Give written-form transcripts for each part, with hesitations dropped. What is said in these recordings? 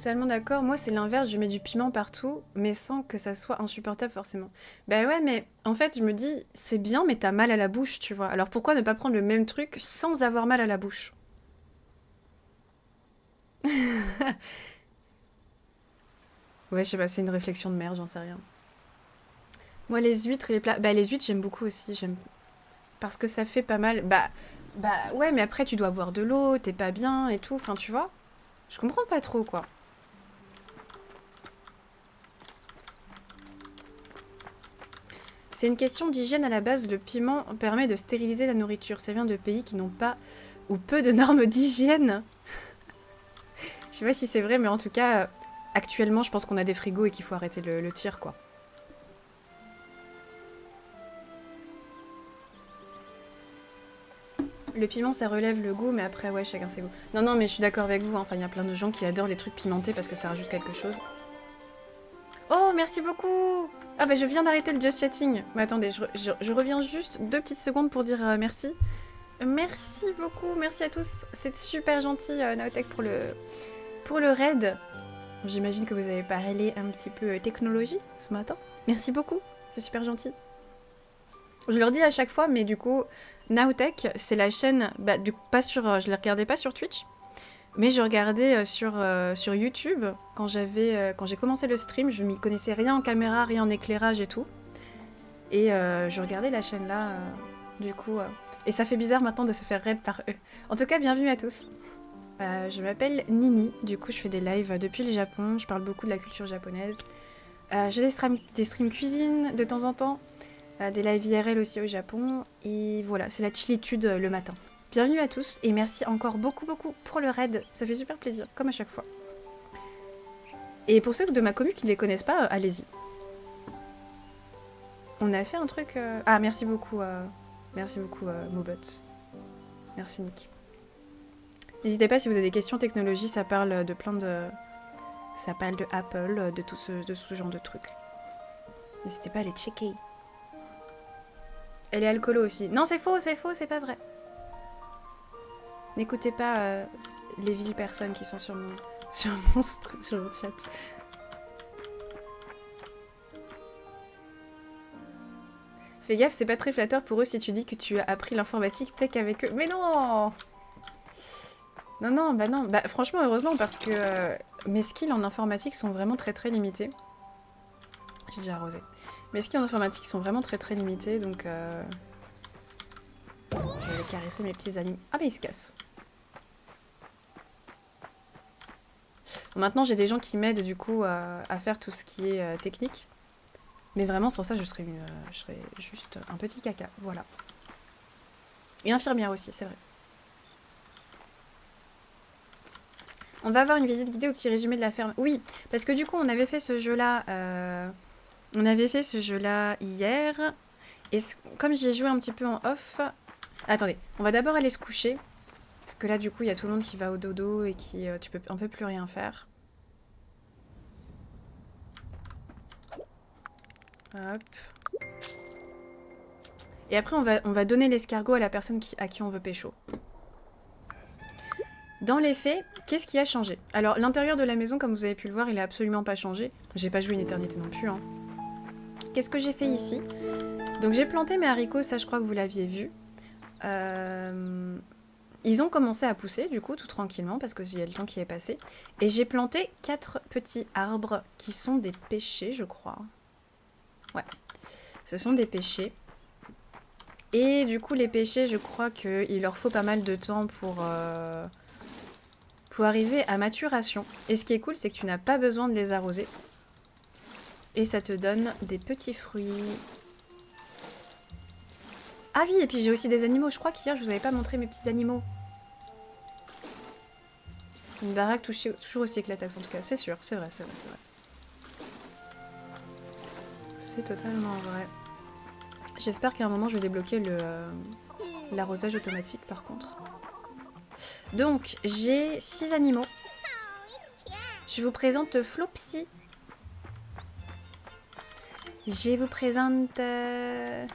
totalement d'accord. Moi, c'est l'inverse. Je mets du piment partout, mais sans que ça soit insupportable forcément. Bah ouais, mais en fait, je me dis, c'est bien, mais t'as mal à la bouche, tu vois. Alors pourquoi ne pas prendre le même truc sans avoir mal à la bouche? Ouais, je sais pas, c'est une réflexion de merde, j'en sais rien. Moi, les huîtres et les plats... Bah, les huîtres, j'aime beaucoup aussi. J'aime parce que ça fait pas mal. Bah ouais, mais après, tu dois boire de l'eau, t'es pas bien et tout. Enfin, tu vois. Je comprends pas trop, quoi. C'est une question d'hygiène à la base. Le piment permet de stériliser la nourriture. Ça vient de pays qui n'ont pas ou peu de normes d'hygiène. Je sais pas si c'est vrai, mais en tout cas, actuellement, je pense qu'on a des frigos et qu'il faut arrêter le tir, quoi. Le piment, ça relève le goût, mais après, ouais, chacun ses goûts. Non, non, mais je suis d'accord avec vous. Enfin, il y a plein de gens qui adorent les trucs pimentés parce que ça rajoute quelque chose. Oh, merci beaucoup. Ah bah je viens d'arrêter le just chatting. Mais attendez, je reviens juste 2 petites secondes pour dire merci. Merci beaucoup, merci à tous. C'est super gentil, Naotech, pour le raid. J'imagine que vous avez parlé un petit peu technologie ce matin. Merci beaucoup, c'est super gentil. Je leur dis à chaque fois, mais du coup, Naotech, c'est la chaîne... Bah, du coup, pas sur... je les regardais pas sur Twitch, mais je regardais sur YouTube. Quand j'ai commencé le stream, je m'y connaissais rien en caméra, rien en éclairage et tout. Et je regardais la chaîne là, du coup. Et ça fait bizarre maintenant de se faire raid par eux. En tout cas, bienvenue à tous. Je m'appelle Nini, du coup je fais des lives depuis le Japon, je parle beaucoup de la culture japonaise. J'ai des streams cuisine de temps en temps, des lives IRL aussi au Japon, et voilà, c'est la chillitude le matin. Bienvenue à tous, et merci encore beaucoup pour le raid, ça fait super plaisir, comme à chaque fois. Et pour ceux de ma commu qui ne les connaissent pas, allez-y. On a fait un truc... Ah, merci beaucoup, Mobot. Merci Nick. N'hésitez pas si vous avez des questions technologie, ça parle de plein de... Ça parle de Apple, de tout ce genre de trucs. N'hésitez pas à les checker. Elle est alcoolo aussi. Non, c'est faux, c'est pas vrai. N'écoutez pas les villes personnes qui sont sur mon chat. Fais gaffe, c'est pas très flatteur pour eux si tu dis que tu as appris l'informatique tech avec eux. Mais non! Non, bah non. Bah franchement, heureusement, parce que mes skills en informatique sont vraiment très limités. J'ai déjà arrosé. Mes skills en informatique sont vraiment très limités, donc je vais caresser mes petits animaux. Ah mais ils se cassent. Bon, maintenant j'ai des gens qui m'aident du coup à faire tout ce qui est technique. Mais vraiment sans ça je serais juste un petit caca, voilà. Et infirmière aussi, c'est vrai. On va avoir une visite guidée au petit résumé de la ferme. Oui, parce que du coup on avait fait ce jeu-là... hier. Et comme j'ai joué un petit peu en off... Attendez, on va d'abord aller se coucher. Parce que là, du coup, il y a tout le monde qui va au dodo et qui... tu peux un peu plus rien faire. Hop. Et après, on va donner l'escargot à la personne à qui on veut pécho. Dans les faits, qu'est-ce qui a changé? Alors, l'intérieur de la maison, comme vous avez pu le voir, il a absolument pas changé. J'ai pas joué une éternité non plus, hein. Qu'est-ce que j'ai fait ici? Donc, j'ai planté mes haricots, ça, je crois que vous l'aviez vu. Ils ont commencé à pousser, du coup, tout tranquillement, parce qu'il y a le temps qui est passé. Et j'ai planté 4 petits arbres qui sont des pêchers, je crois. Ouais, ce sont des pêchers. Et du coup, les pêchers, je crois qu'il leur faut pas mal de temps pour arriver à maturation. Et ce qui est cool, c'est que tu n'as pas besoin de les arroser. Et ça te donne des petits fruits. Ah oui, et puis j'ai aussi des animaux. Je crois qu'hier, je vous avais pas montré mes petits animaux. Une baraque toujours aussi éclataxe, en tout cas. C'est sûr, c'est vrai. C'est totalement vrai. J'espère qu'à un moment, je vais débloquer l'arrosage automatique, par contre. Donc, j'ai 6 animaux. Je vous présente Flopsy. Je vous présente... T'es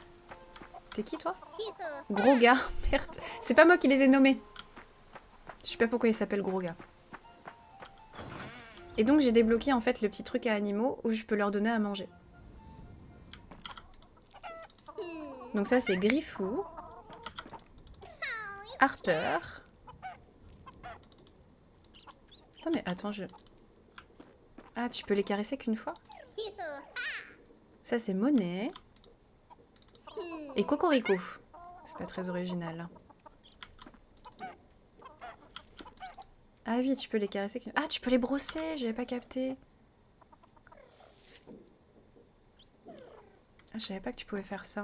qui, toi? Gros gars. Merde. C'est pas moi qui les ai nommés. Je sais pas pourquoi il s'appelle Gros gars. Et donc j'ai débloqué en fait le petit truc à animaux où je peux leur donner à manger. Donc ça c'est Griffou, Harper. Attends mais attends je... Ah tu peux les caresser qu'une fois? Ça c'est Monet. Et Cocorico. C'est pas très original. Ah oui, tu peux les caresser. Ah, tu peux les brosser, j'avais pas capté. Ah, je savais pas que tu pouvais faire ça.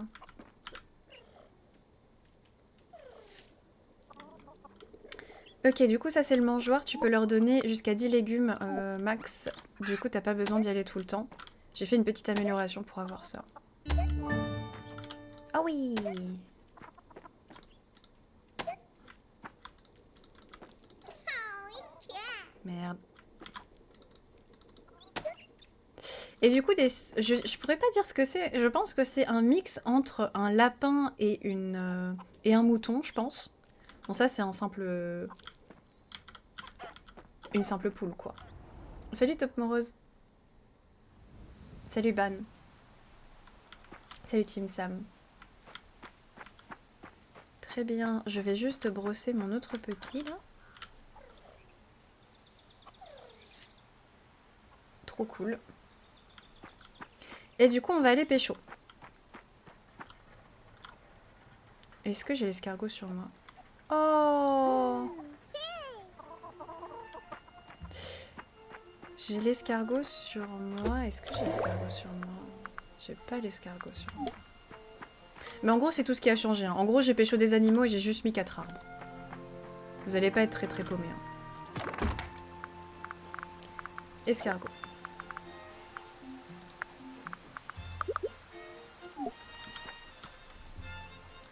Ok, du coup, ça c'est le mangeoire. Tu peux leur donner jusqu'à 10 légumes max. Du coup, t'as pas besoin d'y aller tout le temps. J'ai fait une petite amélioration pour avoir ça. Ah oui! Merde. Et du coup, je pourrais pas dire ce que c'est. Je pense que c'est un mix entre un lapin et un mouton, je pense. Bon, ça, c'est un simple... Une simple poule, quoi. Salut Top Morose. Salut Ban. Salut Team Sam. Très bien. Je vais juste brosser mon autre petit, là. Trop cool. Et du coup, on va aller pécho. Est-ce que j'ai l'escargot sur moi? Oh! J'ai l'escargot sur moi. Est-ce que j'ai l'escargot sur moi? J'ai pas l'escargot sur moi. Mais en gros, c'est tout ce qui a changé. Hein. En gros, j'ai pécho des animaux et j'ai juste mis 4 arbres. Vous allez pas être très très paumés. Hein. Escargot.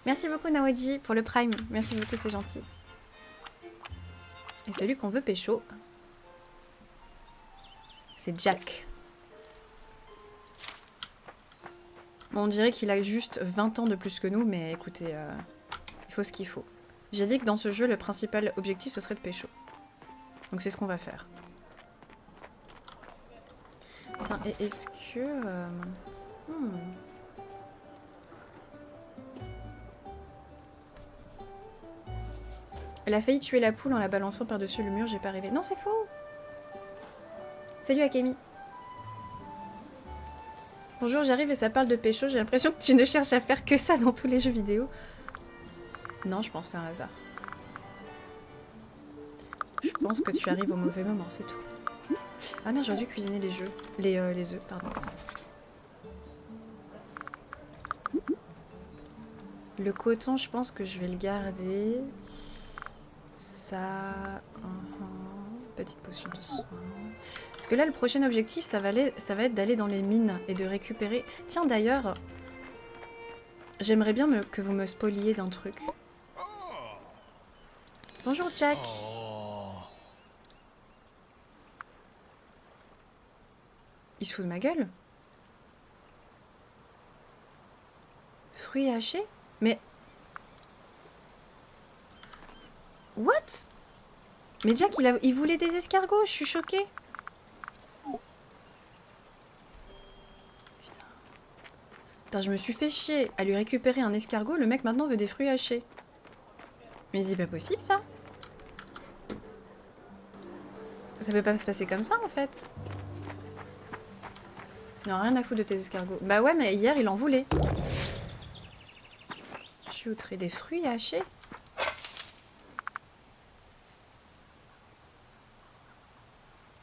Merci beaucoup Nawadi pour le prime. Merci beaucoup, c'est gentil. Et celui qu'on veut pécho, c'est Jack. Bon, on dirait qu'il a juste 20 ans de plus que nous, mais écoutez, il faut ce qu'il faut. J'ai dit que dans ce jeu, le principal objectif, ce serait de pécho. Donc c'est ce qu'on va faire. Tiens, et est-ce que... Elle a failli tuer la poule en la balançant par-dessus le mur, j'ai pas rêvé. Non, c'est faux! Salut Akemi. Bonjour, j'arrive et ça parle de pécho. J'ai l'impression que tu ne cherches à faire que ça dans tous les jeux vidéo. Non, je pense que c'est un hasard. Je pense que tu arrives au mauvais moment, c'est tout. Ah merde, j'aurais dû cuisiner les jeux. Les œufs, pardon. Le coton, je pense que je vais le garder. Ça... Petite potion de soin. Parce que là, le prochain objectif, ça va être d'aller dans les mines et de récupérer... Tiens, d'ailleurs, j'aimerais bien que vous me spoliez d'un truc. Bonjour, Jack. Il se fout de ma gueule? Fruits hachés? Mais... What? Mais Jack, il voulait des escargots, je suis choquée. Putain, je me suis fait chier à lui récupérer un escargot, le mec maintenant veut des fruits hachés. Mais c'est pas possible ça. Ça peut pas se passer comme ça en fait. Non, rien à foutre de tes escargots. Bah ouais, mais hier il en voulait. Je suis outrée, des fruits hachés.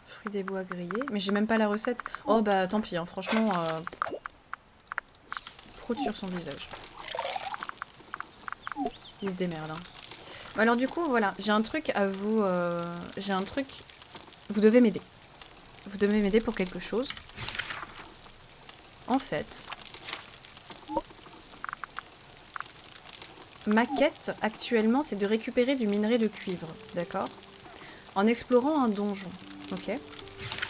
Fruits des bois grillés. Mais j'ai même pas la recette. Oh bah tant pis, hein. Franchement... Prout sur son visage. Il se démerde. Hein. Bon, alors du coup, voilà. J'ai un truc à vous... J'ai un truc... Vous devez m'aider. Vous devez m'aider pour quelque chose. En fait... Ma quête, actuellement, c'est de récupérer du minerai de cuivre. D'accord? En explorant un donjon. Ok?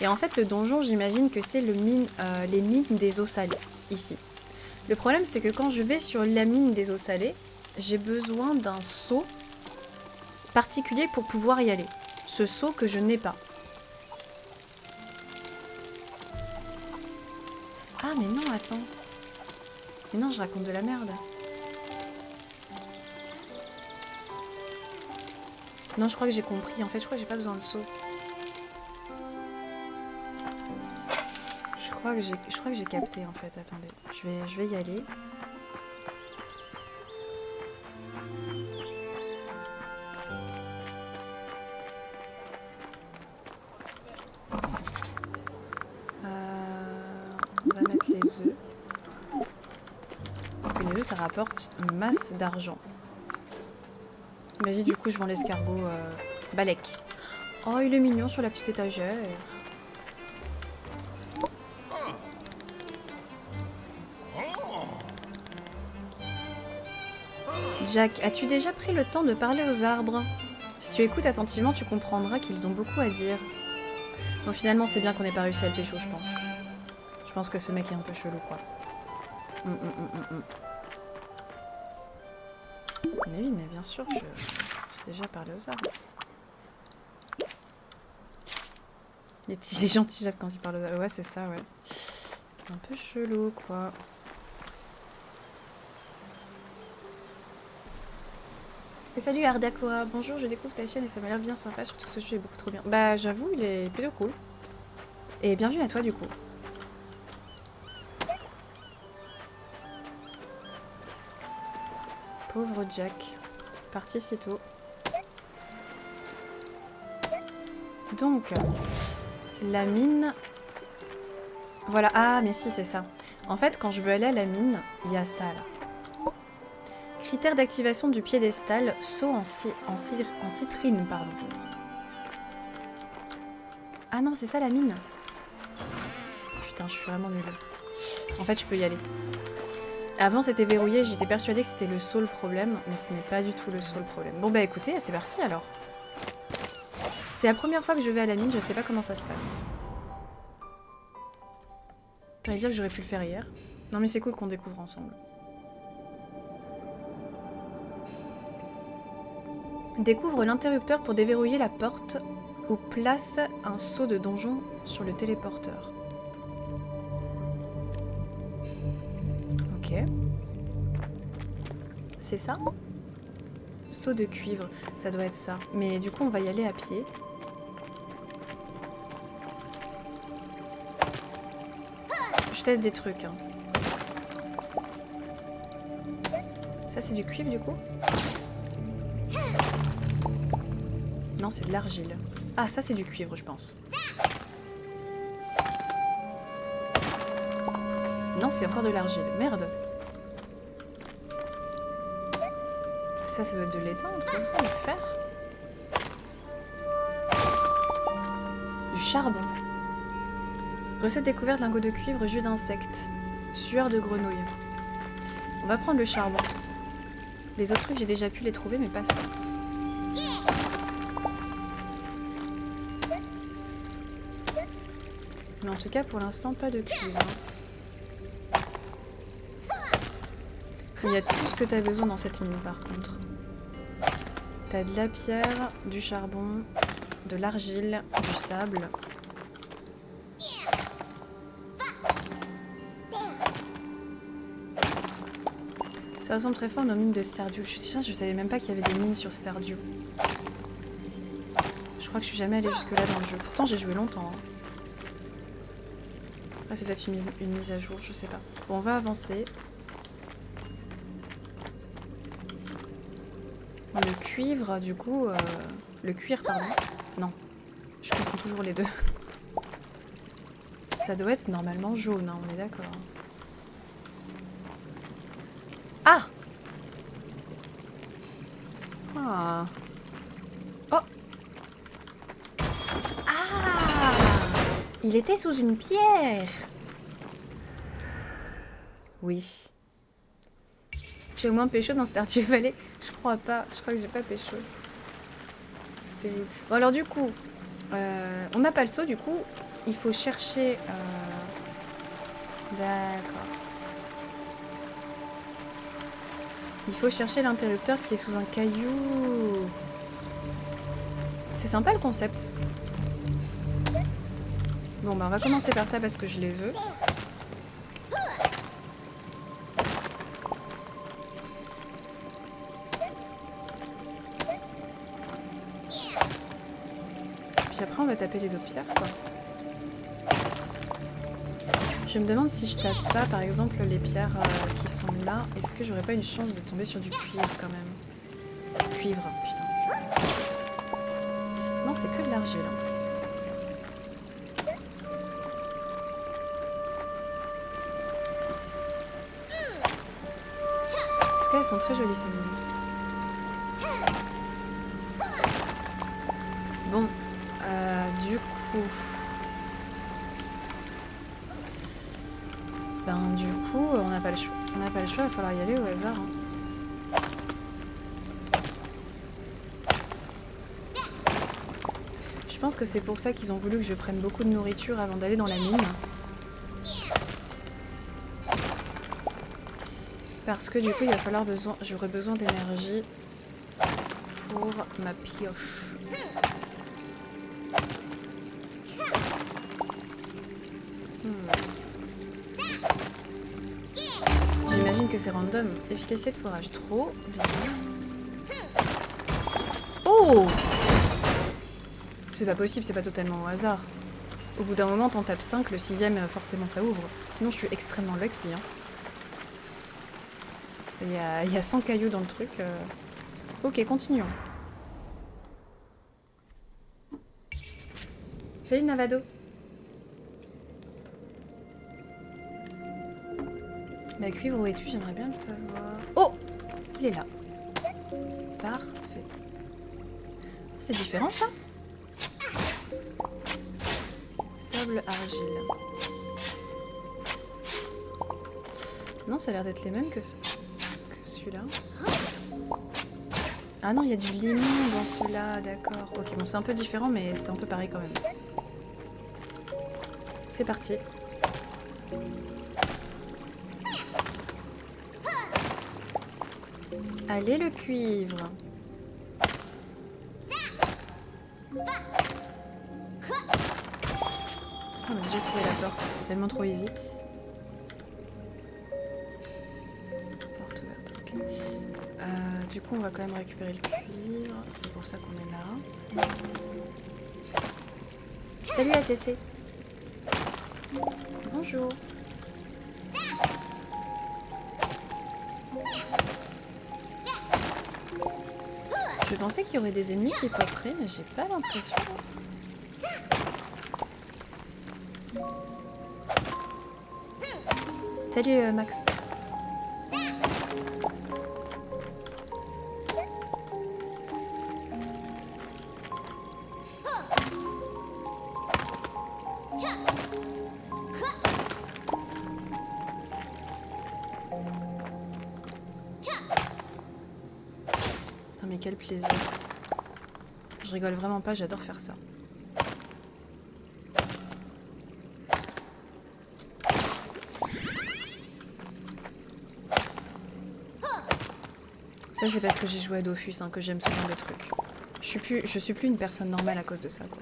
Et en fait, le donjon, j'imagine que c'est les mines des eaux salées. Ici. Le problème, c'est que quand je vais sur la mine des eaux salées, j'ai besoin d'un seau particulier pour pouvoir y aller. Ce seau que je n'ai pas. Ah mais non, attends. Mais non, je raconte de la merde. Non, je crois que j'ai compris. En fait, je crois que j'ai pas besoin de saut. Je crois que j'ai capté en fait. Attendez, je vais y aller. On va mettre les œufs. Parce que les œufs, ça rapporte une masse d'argent. Vas-y, du coup, je vends l'escargot Balek. Oh, il est mignon sur la petite étagère. Jack, as-tu déjà pris le temps de parler aux arbres? Si tu écoutes attentivement, tu comprendras qu'ils ont beaucoup à dire. Bon, finalement, c'est bien qu'on n'ait pas réussi à le pécho, je pense. Je pense que ce mec est un peu chelou, quoi. Mais oui, mais bien sûr, j'ai déjà parlé aux arbres. Il est gentil, Jack, quand il parle aux arbres. Ouais, c'est ça, ouais. Un peu chelou, quoi. Et salut Ardakora, bonjour, je découvre ta chaîne et ça m'a l'air bien sympa, surtout ce jeu est beaucoup trop bien. Bah j'avoue, il est plutôt cool. Et bienvenue à toi du coup. Pauvre Jack, parti si tôt. Donc, la mine... Voilà, ah mais si c'est ça. En fait, quand je veux aller à la mine, il y a ça là. Critères d'activation du piédestal, saut en citrine, pardon. Ah non, c'est ça la mine. Putain, je suis vraiment nulle. En fait, je peux y aller. Avant, c'était verrouillé, j'étais persuadée que c'était le saut le problème, mais ce n'est pas du tout le saut le problème. Bon bah écoutez, c'est parti alors. C'est la première fois que je vais à la mine, je sais pas comment ça se passe. Ça veut dire que j'aurais pu le faire hier. Non mais c'est cool qu'on découvre ensemble. Découvre l'interrupteur pour déverrouiller la porte ou place un seau de donjon sur le téléporteur. Ok. C'est ça? Seau de cuivre, ça doit être ça. Mais du coup, on va y aller à pied. Je teste des trucs. Hein. Ça, c'est du cuivre, du coup? Non, c'est de l'argile. Ah, ça, c'est du cuivre, je pense. Non, c'est encore de l'argile. Merde. Ça doit être de l'étain, un truc comme ça, du fer. Du charbon. Recette découverte, lingot de cuivre, jus d'insectes. Sueur de grenouille. On va prendre le charbon. Les autres trucs, j'ai déjà pu les trouver, mais pas ça. Mais en tout cas, pour l'instant, pas de cuivre. Il y a tout ce que tu as besoin dans cette mine, par contre. Tu as de la pierre, du charbon, de l'argile, du sable. Ça ressemble très fort aux mines de Stardew. Je savais même pas qu'il y avait des mines sur Stardew. Je crois que je suis jamais allée jusque-là dans le jeu. Pourtant, j'ai joué longtemps. Hein. Après, c'est peut-être une mise à jour, je sais pas. Bon, on va avancer. Le cuivre, du coup... le cuir, pardon. Non. Je confonds toujours les deux. Ça doit être normalement jaune, hein, on est d'accord. Ah! Ah! Oh! Ah! Il était sous une pierre! Oui. Tu es au moins pécho dans Stardew Valley? Je crois pas. Je crois que j'ai pas pécho. C'est terrible. Bon alors du coup, on n'a pas le seau du coup. Il faut chercher... D'accord. Il faut chercher l'interrupteur qui est sous un caillou. C'est sympa le concept. Bon bah on va commencer par ça parce que je les veux. puis après on va taper les autres pierres, quoi. Je me demande si je tape pas, par exemple, les pierres qui sont là, est-ce que j'aurais pas une chance de tomber sur du cuivre, quand même? Cuivre, putain. Non, c'est que de l'argile. En tout cas, elles sont très jolies, ces mines. Bon, du coup... on n'a pas le choix. On n'a pas le choix, il va falloir y aller au hasard. Hein. Je pense que c'est pour ça qu'ils ont voulu que je prenne beaucoup de nourriture avant d'aller dans la mine. Parce que du coup, il va falloir j'aurai besoin d'énergie pour ma pioche. J'imagine que c'est random. Efficacité de forage, trop bien. Oh! C'est pas possible, c'est pas totalement au hasard. Au bout d'un moment, t'en tapes 5, le 6ème, forcément ça ouvre. Sinon, je suis extrêmement lucky. Hein. Il y a 100 cailloux dans le truc. Ok, continuons. Salut Navado. Ma cuivre, où es-tu? J'aimerais bien le savoir. Oh! Il est là. Parfait. C'est différent ça? Sable argile. Non, ça a l'air d'être les mêmes que celui-là. Ah non, il y a du limon dans celui-là, d'accord. Ok, bon, c'est un peu différent, mais c'est un peu pareil quand même. C'est parti. Allez, le cuivre. On a déjà trouvé la porte, c'est tellement trop easy. Porte ouverte, ok. Du coup, on va quand même récupérer le cuivre. C'est pour ça qu'on est là. Salut ATC. Bonjour. Je pensais qu'il y aurait des ennemis qui poperaient, mais j'ai pas l'impression. Salut Max. Putain, mais quel plaisir. Je rigole vraiment pas, j'adore faire ça. Ça c'est parce que j'ai joué à Dofus, hein, que j'aime ce genre de trucs. Je suis plus une personne normale à cause de ça, quoi.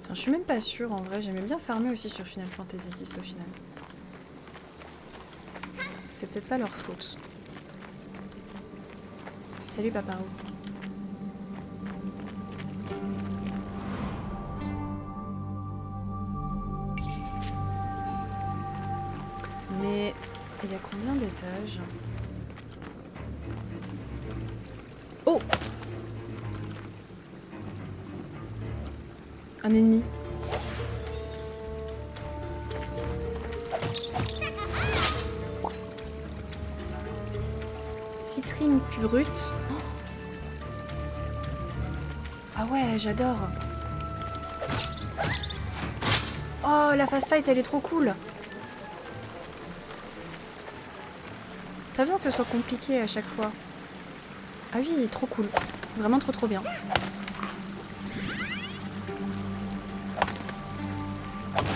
Enfin, je suis même pas sûre en vrai, j'aimais bien farmer aussi sur Final Fantasy X au final. C'est peut-être pas leur faute. Salut Paparou. Mais il y a combien d'étages? Oh! Un ennemi. Citrine brute. Oh. Ah ouais, j'adore. Oh, la fast fight, elle est trop cool. Pas besoin que ce soit compliqué à chaque fois. Ah oui, trop cool. Vraiment trop bien.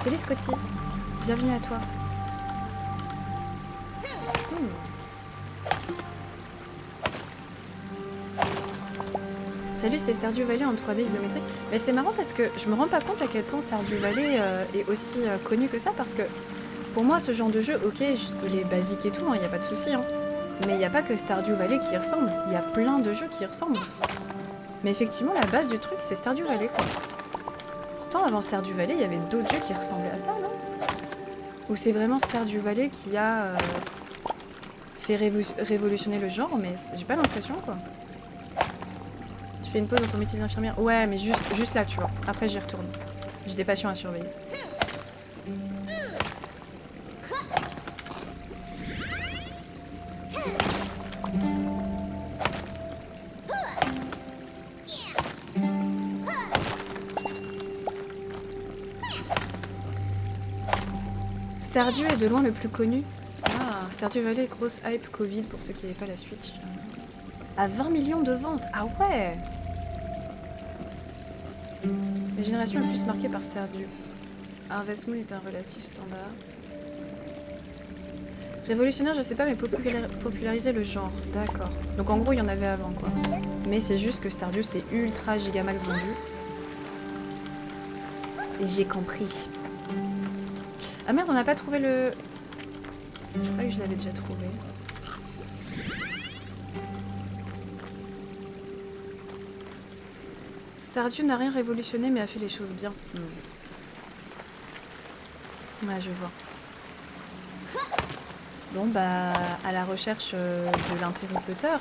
Salut Scotty. Bienvenue à toi. Salut, c'est Stardew Valley en 3D isométrique. Mais c'est marrant parce que je me rends pas compte à quel point Stardew Valley est aussi connu que ça, parce que Pour moi, ce genre de jeu, ok, il est basique et tout, il n'y a pas de souci. Hein. Mais il n'y a pas que Stardew Valley qui y ressemble. Il y a plein de jeux qui y ressemblent. Mais effectivement, la base du truc, c'est Stardew Valley, quoi. Pourtant, avant Stardew Valley, il y avait d'autres jeux qui ressemblaient à ça, non? Ou c'est vraiment Stardew Valley qui a fait révolutionner le genre, mais j'ai pas l'impression, quoi. Tu fais une pause dans ton métier d'infirmière? Ouais, mais juste là, tu vois. Après, j'y retourne. J'ai des patients à surveiller. Stardew est de loin le plus connu. Ah, Stardew Valley, grosse hype Covid pour ceux qui n'avaient pas la Switch. À 20 millions de ventes. Ah ouais. La génération la plus marquée par Stardew. Harvest Moon est un relatif standard. Révolutionnaire, je sais pas, mais populariser le genre. D'accord. Donc en gros, il y en avait avant, quoi. Mais c'est juste que Stardew, c'est ultra gigamax vendu. Et j'ai compris. Ah merde, on n'a pas trouvé le... Je crois que je l'avais déjà trouvé. Stardew n'a rien révolutionné mais a fait les choses bien. Ouais, je vois. Bon bah, à la recherche de l'interrupteur.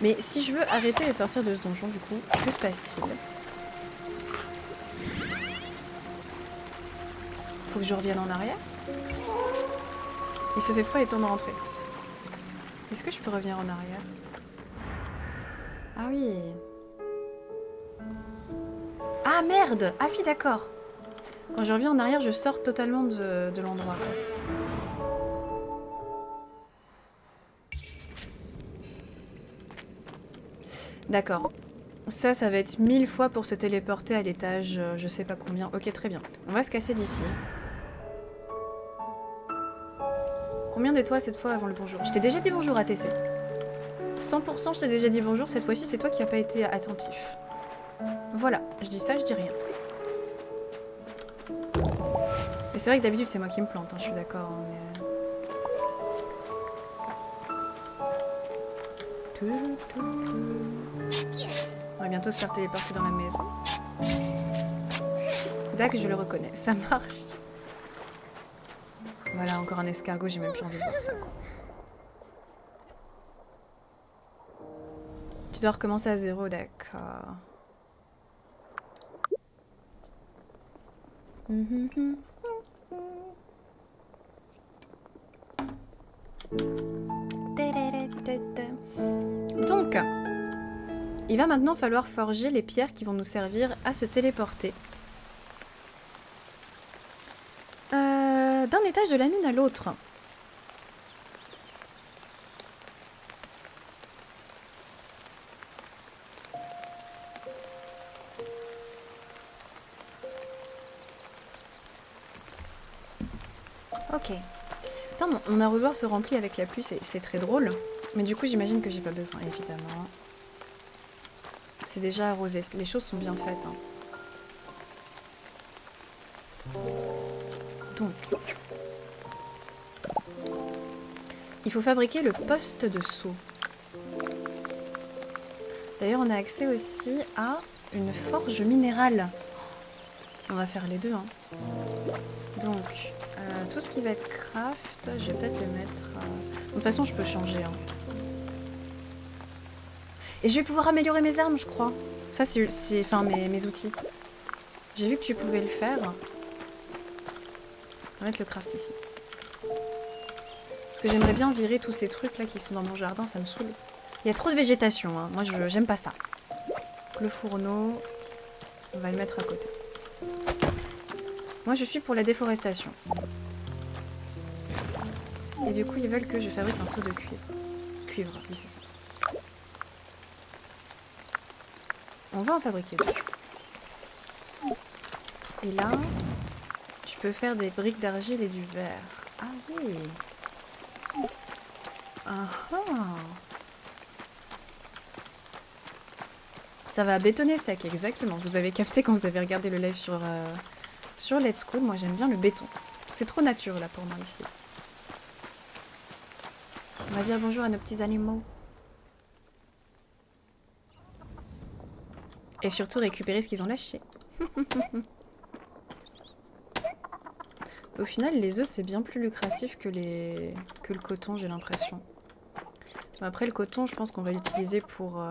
Mais si je veux arrêter et sortir de ce donjon du coup, que se passe-t-il? Faut que je revienne en arrière? Il se fait froid et est temps de rentrer. Est-ce que je peux revenir en arrière? Ah oui. Ah merde! Ah oui, d'accord. Quand je reviens en arrière, je sors totalement de l'endroit. D'accord. Ça va être 1000 fois pour se téléporter à l'étage, je sais pas combien. Ok, très bien. On va se casser d'ici. Combien de toi cette fois avant le bonjour? Je t'ai déjà dit bonjour à TC. 100% je t'ai déjà dit bonjour, cette fois-ci c'est toi qui n'as pas été attentif. Voilà, je dis ça, je dis rien. Mais c'est vrai que d'habitude c'est moi qui me plante, hein, je suis d'accord. Hein, mais... On va bientôt se faire téléporter dans la maison. Dac, je le reconnais, ça marche. Voilà, encore un escargot, j'ai même plus envie de voir ça, quoi. Tu dois recommencer à zéro, d'accord. Donc, il va maintenant falloir forger les pierres qui vont nous servir à se téléporter. D'un étage de la mine à l'autre. Ok. Attends, mon arrosoir se remplit avec la pluie, c'est très drôle. Mais du coup, j'imagine que j'ai pas besoin, évidemment. C'est déjà arrosé, les choses sont bien faites. Hein. Donc... il faut fabriquer le poste de seau. D'ailleurs, on a accès aussi à une forge minérale. On va faire les deux. Hein. Donc, tout ce qui va être craft, je vais peut-être le mettre... De toute façon, je peux changer. Hein. Et je vais pouvoir améliorer mes armes, je crois. Ça, c'est enfin, mes outils. J'ai vu que tu pouvais le faire. On va mettre le craft ici. Parce que j'aimerais bien virer tous ces trucs-là qui sont dans mon jardin, ça me saoule. Il y a trop de végétation, hein. Moi, j'aime pas ça. Le fourneau, on va le mettre à côté. Moi, je suis pour la déforestation. Et du coup, ils veulent que je fabrique un seau de cuivre. Cuivre, oui, c'est ça. On va en fabriquer deux. Et là, je peux faire des briques d'argile et du verre. Ah oui. Ah ah. Ça va bétonner sec, exactement. Vous avez capté quand vous avez regardé le live sur Let's School. Moi, j'aime bien le béton. C'est trop nature là pour moi ici. On va dire bonjour à nos petits animaux. Et surtout récupérer ce qu'ils ont lâché. Au final, les œufs, c'est bien plus lucratif que le coton, j'ai l'impression. Après, le coton, je pense qu'on va l'utiliser pour...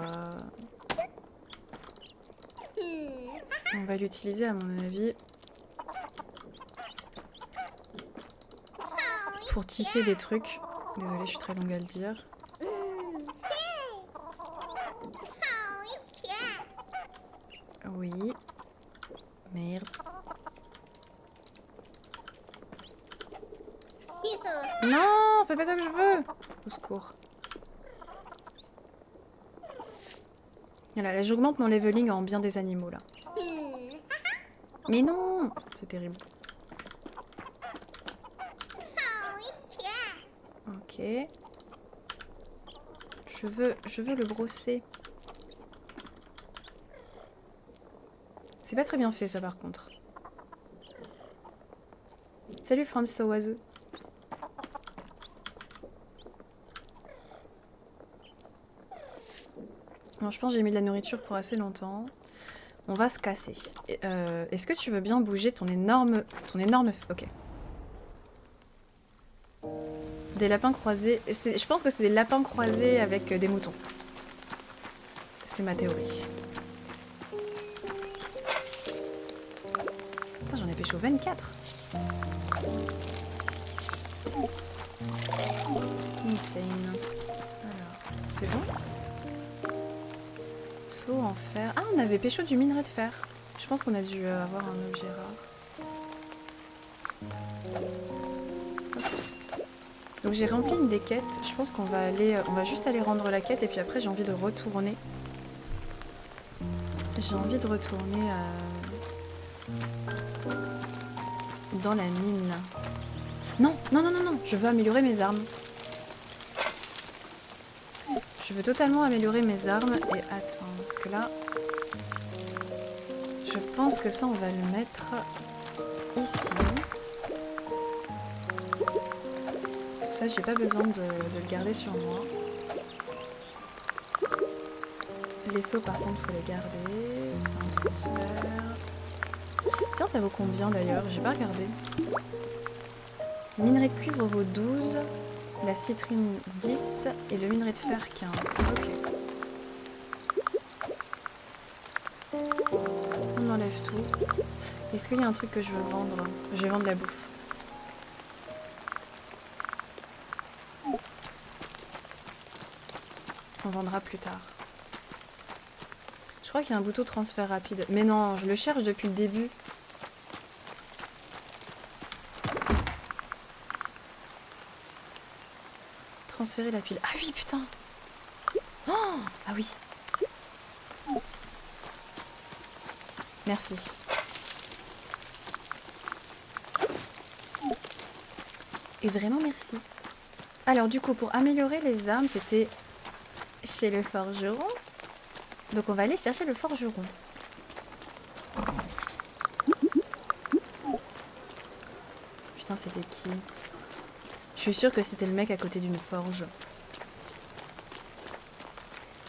On va l'utiliser, à mon avis, pour tisser des trucs. Désolée, je suis très longue à le dire. Oui. Merde. Non, c'est pas ça que je veux. Au secours. Voilà, là j'augmente mon leveling en bien des animaux là. Mais non, c'est terrible. Ok. Je veux le brosser. C'est pas très bien fait ça par contre. Salut François Oiseau. Non, je pense que j'ai mis de la nourriture pour assez longtemps. On va se casser. Est-ce que tu veux bien bouger ton énorme... Ok. Des lapins croisés... Je pense que c'est des lapins croisés avec des moutons. C'est ma théorie. Putain, j'en ai pécho 24. Insane. Alors, c'est bon? Saut en fer. Ah, on avait pécho du minerai de fer. Je pense qu'on a dû avoir un objet rare. Donc j'ai rempli une des quêtes. Je pense qu'on va aller... on va juste aller rendre la quête et puis après j'ai envie de retourner. J'ai envie de retourner dans la mine. Non, non, non, non, non. Je veux améliorer mes armes. Je veux totalement améliorer mes armes. Et attends, parce que là... Je pense que ça, on va le mettre ici. Tout ça, j'ai pas besoin de le garder sur moi. Les seaux, par contre, faut les garder. C'est un transfert. Tiens, ça vaut combien d'ailleurs? J'ai pas regardé. Le minerai de cuivre vaut 12. La citrine 10 et le minerai de fer 15. Ok. On enlève tout. Est-ce qu'il y a un truc que je veux vendre? Je vais vendre la bouffe. On vendra plus tard. Je crois qu'il y a un bouton transfert rapide. Mais non, je le cherche depuis le début. Transférer la pile. Ah oui, putain. Oh, ah oui. Merci. Et vraiment merci. Alors du coup, pour améliorer les armes, c'était chez le forgeron. Donc on va aller chercher le forgeron. Putain, c'était qui? Je suis sûre que c'était le mec à côté d'une forge.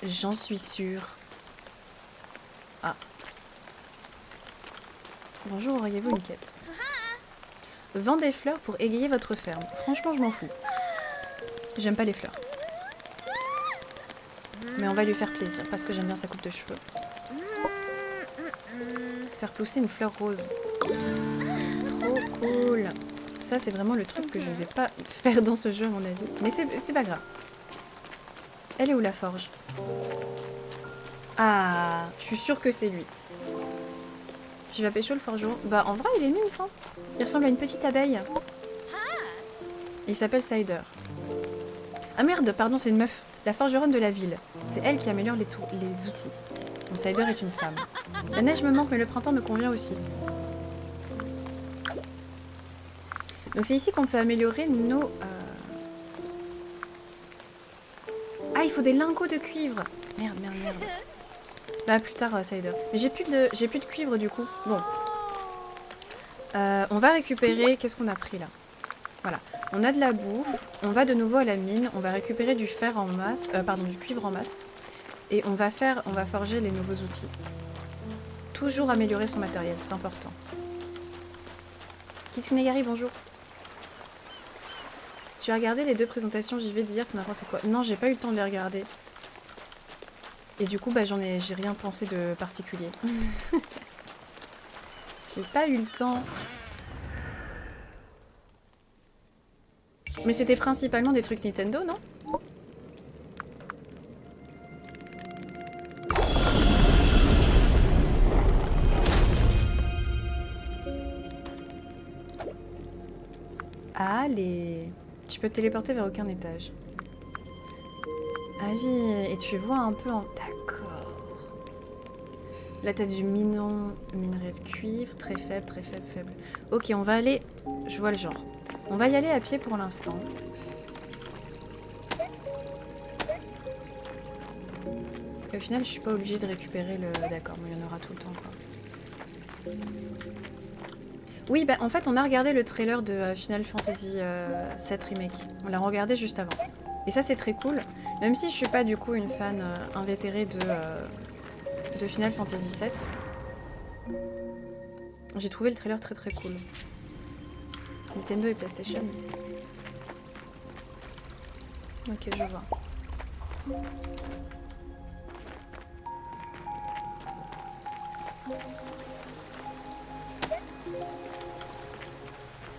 J'en suis sûre. Ah. Bonjour, auriez-vous une quête? Vendez des fleurs pour égayer votre ferme. Franchement, je m'en fous. J'aime pas les fleurs. Mais on va lui faire plaisir parce que j'aime bien sa coupe de cheveux. Faire pousser une fleur rose. Trop cool. Ça, c'est vraiment le truc que je vais pas faire dans ce jeu, à mon avis. Mais c'est pas grave. Elle est où la forge? Ah, je suis sûre que c'est lui. Tu vas pécho le forgeron? Bah, en vrai, il est mimes, hein. Il ressemble à une petite abeille. Il s'appelle Cider. Ah merde, pardon, c'est une meuf. La forgeronne de la ville. C'est elle qui améliore les outils. Bon, Cider est une femme. La neige me manque, mais le printemps me convient aussi. Donc c'est ici qu'on peut améliorer nos... Ah, il faut des lingots de cuivre. Merde, merde, merde. Bah, plus tard, Cider. Mais j'ai plus de cuivre, du coup. Bon. On va récupérer... Qu'est-ce qu'on a pris là? Voilà. On a de la bouffe. On va de nouveau à la mine. On va récupérer du fer en masse. Pardon, du cuivre en masse. Et on va forger les nouveaux outils. Toujours améliorer son matériel, c'est important. Kitsunegari, bonjour. Tu as regardé les 2 présentations JV d'hier, t'en as pensé quoi? Non, j'ai pas eu le temps de les regarder. Et du coup, bah, j'ai rien pensé de particulier. J'ai pas eu le temps. Mais c'était principalement des trucs Nintendo, non? Allez. Tu peux te téléporter vers aucun étage. Ah oui, et tu vois un peu en... D'accord. Là, t'as du minerai de cuivre, très faible, très faible, faible. Ok, on va aller... Je vois le genre. On va y aller à pied pour l'instant. Et au final, je suis pas obligée de récupérer le... D'accord, mais il y en aura tout le temps, quoi. Oui, bah en fait, on a regardé le trailer de Final Fantasy VII Remake. On l'a regardé juste avant. Et ça, c'est très cool. Même si je suis pas, du coup, une fan invétérée de Final Fantasy VII. J'ai trouvé le trailer très très cool. Nintendo et PlayStation. Ok, je vois.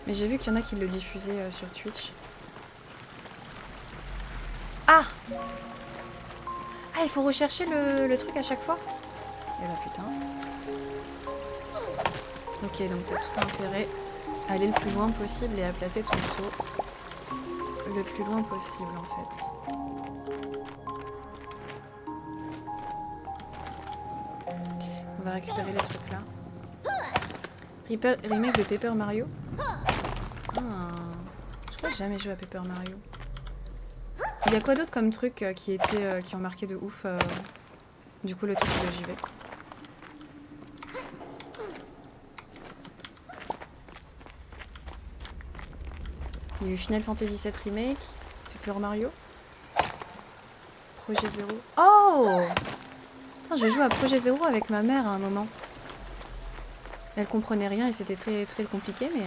Mais j'ai vu qu'il y en a qui le diffusaient sur Twitch. Ah! Ah, il faut rechercher le truc à chaque fois? Eh bah putain. Ok, donc t'as tout intérêt à aller le plus loin possible et à placer ton seau le plus loin possible en fait. On va récupérer les trucs là. Remake de Paper Mario. Ah, je crois que j'ai jamais joué à Paper Mario. Il y a quoi d'autre comme truc qui ont marqué de ouf du coup le truc de JV. Il y a eu Final Fantasy VII Remake, Paper Mario, Projet Zero. Oh! Putain, je joue à Projet Zero avec ma mère à un moment. Elle comprenait rien et c'était très très compliqué, mais...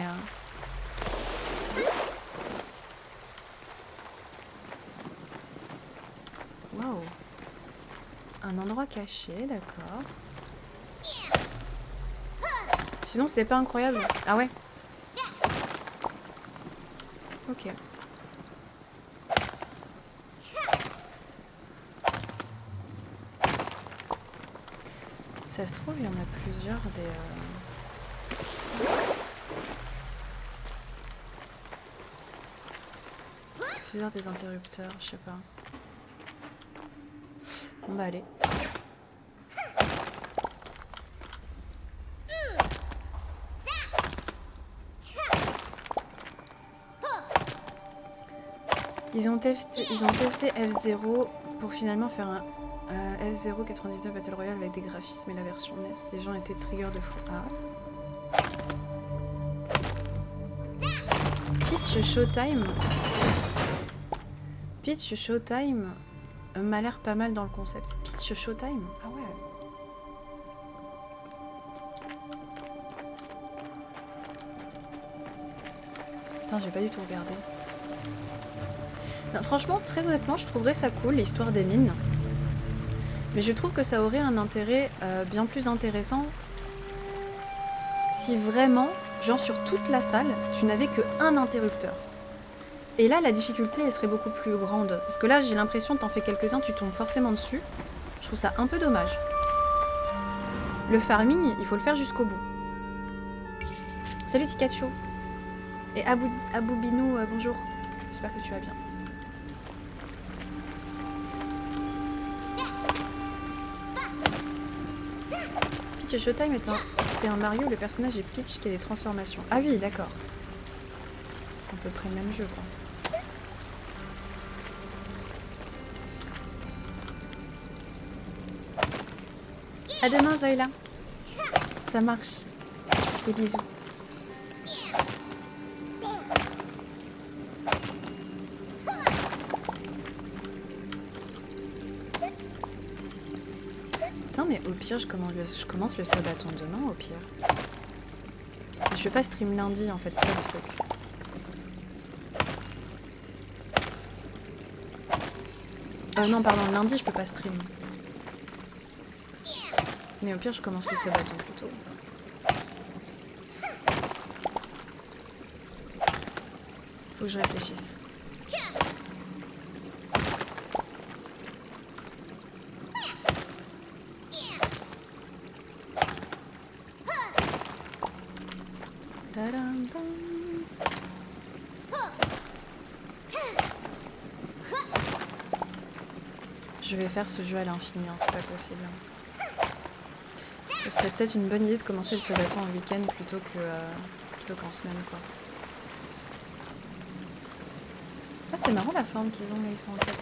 Waouh! Un endroit caché, d'accord. Sinon, c'était pas incroyable. Ah ouais? Ok. Ça se trouve, il y en a plusieurs des... Plusieurs des interrupteurs, je sais pas. On va aller. Ils ont testé F0 pour finalement faire un F0 99 Battle Royale avec des graphismes et la version NES. Les gens étaient trigger de fou. Ah. Peach Showtime. Peach Showtime m'a l'air pas mal dans le concept. Peach Showtime? Ah ouais. Putain, j'ai pas du tout regardé. Non, franchement, très honnêtement, je trouverais ça cool, l'histoire des mines. Mais je trouve que ça aurait un intérêt bien plus intéressant si vraiment, genre sur toute la salle, tu n'avais qu'un interrupteur. Et là, la difficulté, elle serait beaucoup plus grande. Parce que là, j'ai l'impression que t'en fais quelques-uns, tu tombes forcément dessus. Je trouve ça un peu dommage. Le farming, il faut le faire jusqu'au bout. Salut Tikachu. Et Aboubinou, bonjour. J'espère que tu vas bien. Peach Showtime c'est un Mario, le personnage est Peach qui a des transformations. Ah oui, d'accord. C'est à peu près le même jeu, quoi. À demain, Zoïla. Ça marche. Des bisous. Putain, mais au pire, je commence le sabaton demain, au pire. Je vais pas stream lundi, en fait, c'est ça le truc. Non, pardon, lundi, je peux pas stream. Mais au pire, je commence le sabaton plutôt. Faut que je réfléchisse. Je vais faire ce jeu à l'infini, hein, c'est pas possible. Ce serait peut-être une bonne idée de commencer le sabaton en week-end plutôt qu'en semaine, quoi. Ah, c'est marrant la forme qu'ils ont, mais ils sont en 4.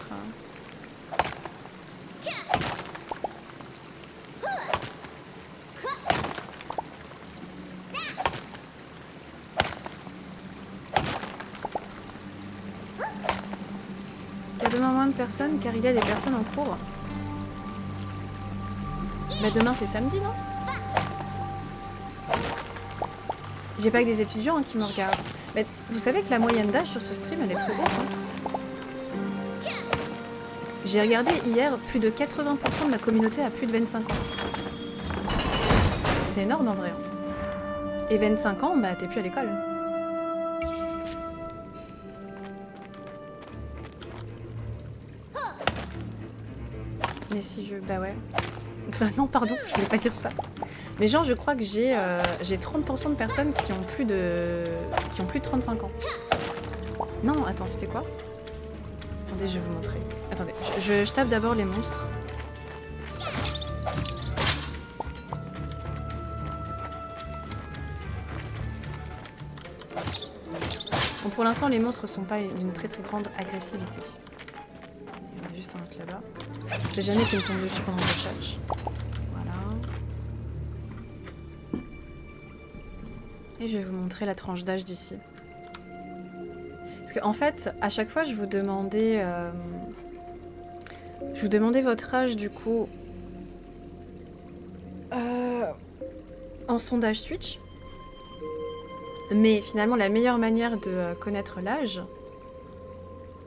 Il y a demain moins de personnes car il y a des personnes en cours. Bah demain c'est samedi, non? J'ai pas que des étudiants qui me regardent. Mais vous savez que la moyenne d'âge sur ce stream elle est très haute. Hein. J'ai regardé hier, plus de 80% de la communauté a plus de 25 ans. C'est énorme en vrai. Hein. Et 25 ans, bah t'es plus à l'école. Mais si vieux, bah ouais. Enfin non, pardon, je voulais pas dire ça. Mais genre, je crois que j'ai 30% de personnes qui ont plus de 35 ans. Non, attends, c'était quoi? Attendez, je vais vous montrer. Attendez, je tape d'abord les monstres. Bon, pour l'instant, les monstres sont pas d'une très très grande agressivité. Il y en a juste un autre là-bas. On sait jamais qu'il me tombe dessus pendant le chat. Voilà. Et je vais vous montrer la tranche d'âge d'ici. Parce qu'en fait, à chaque fois, je vous demandais votre âge, du coup, en sondage Twitch. Mais finalement, la meilleure manière de connaître l'âge,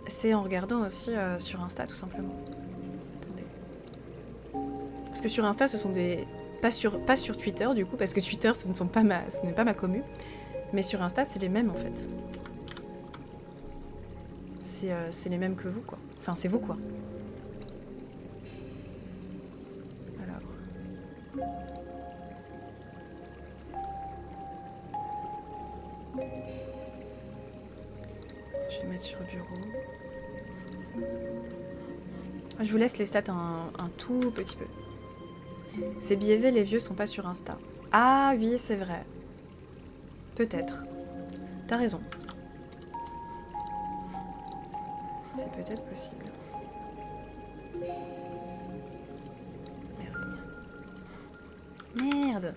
c'est en regardant aussi sur Insta, tout simplement. Attendez. Parce que sur Insta, ce sont des... Pas sur Twitter, du coup, parce que Twitter, ce n'est pas ma commu. Mais sur Insta, c'est les mêmes, en fait. C'est les mêmes que vous, quoi. Enfin, c'est vous, quoi. Alors... Je vais mettre sur bureau. Je vous laisse les stats un tout petit peu. C'est biaisé, les vieux sont pas sur Insta. Ah oui, c'est vrai. Peut-être. T'as raison. C'est peut-être possible. Merde. Merde.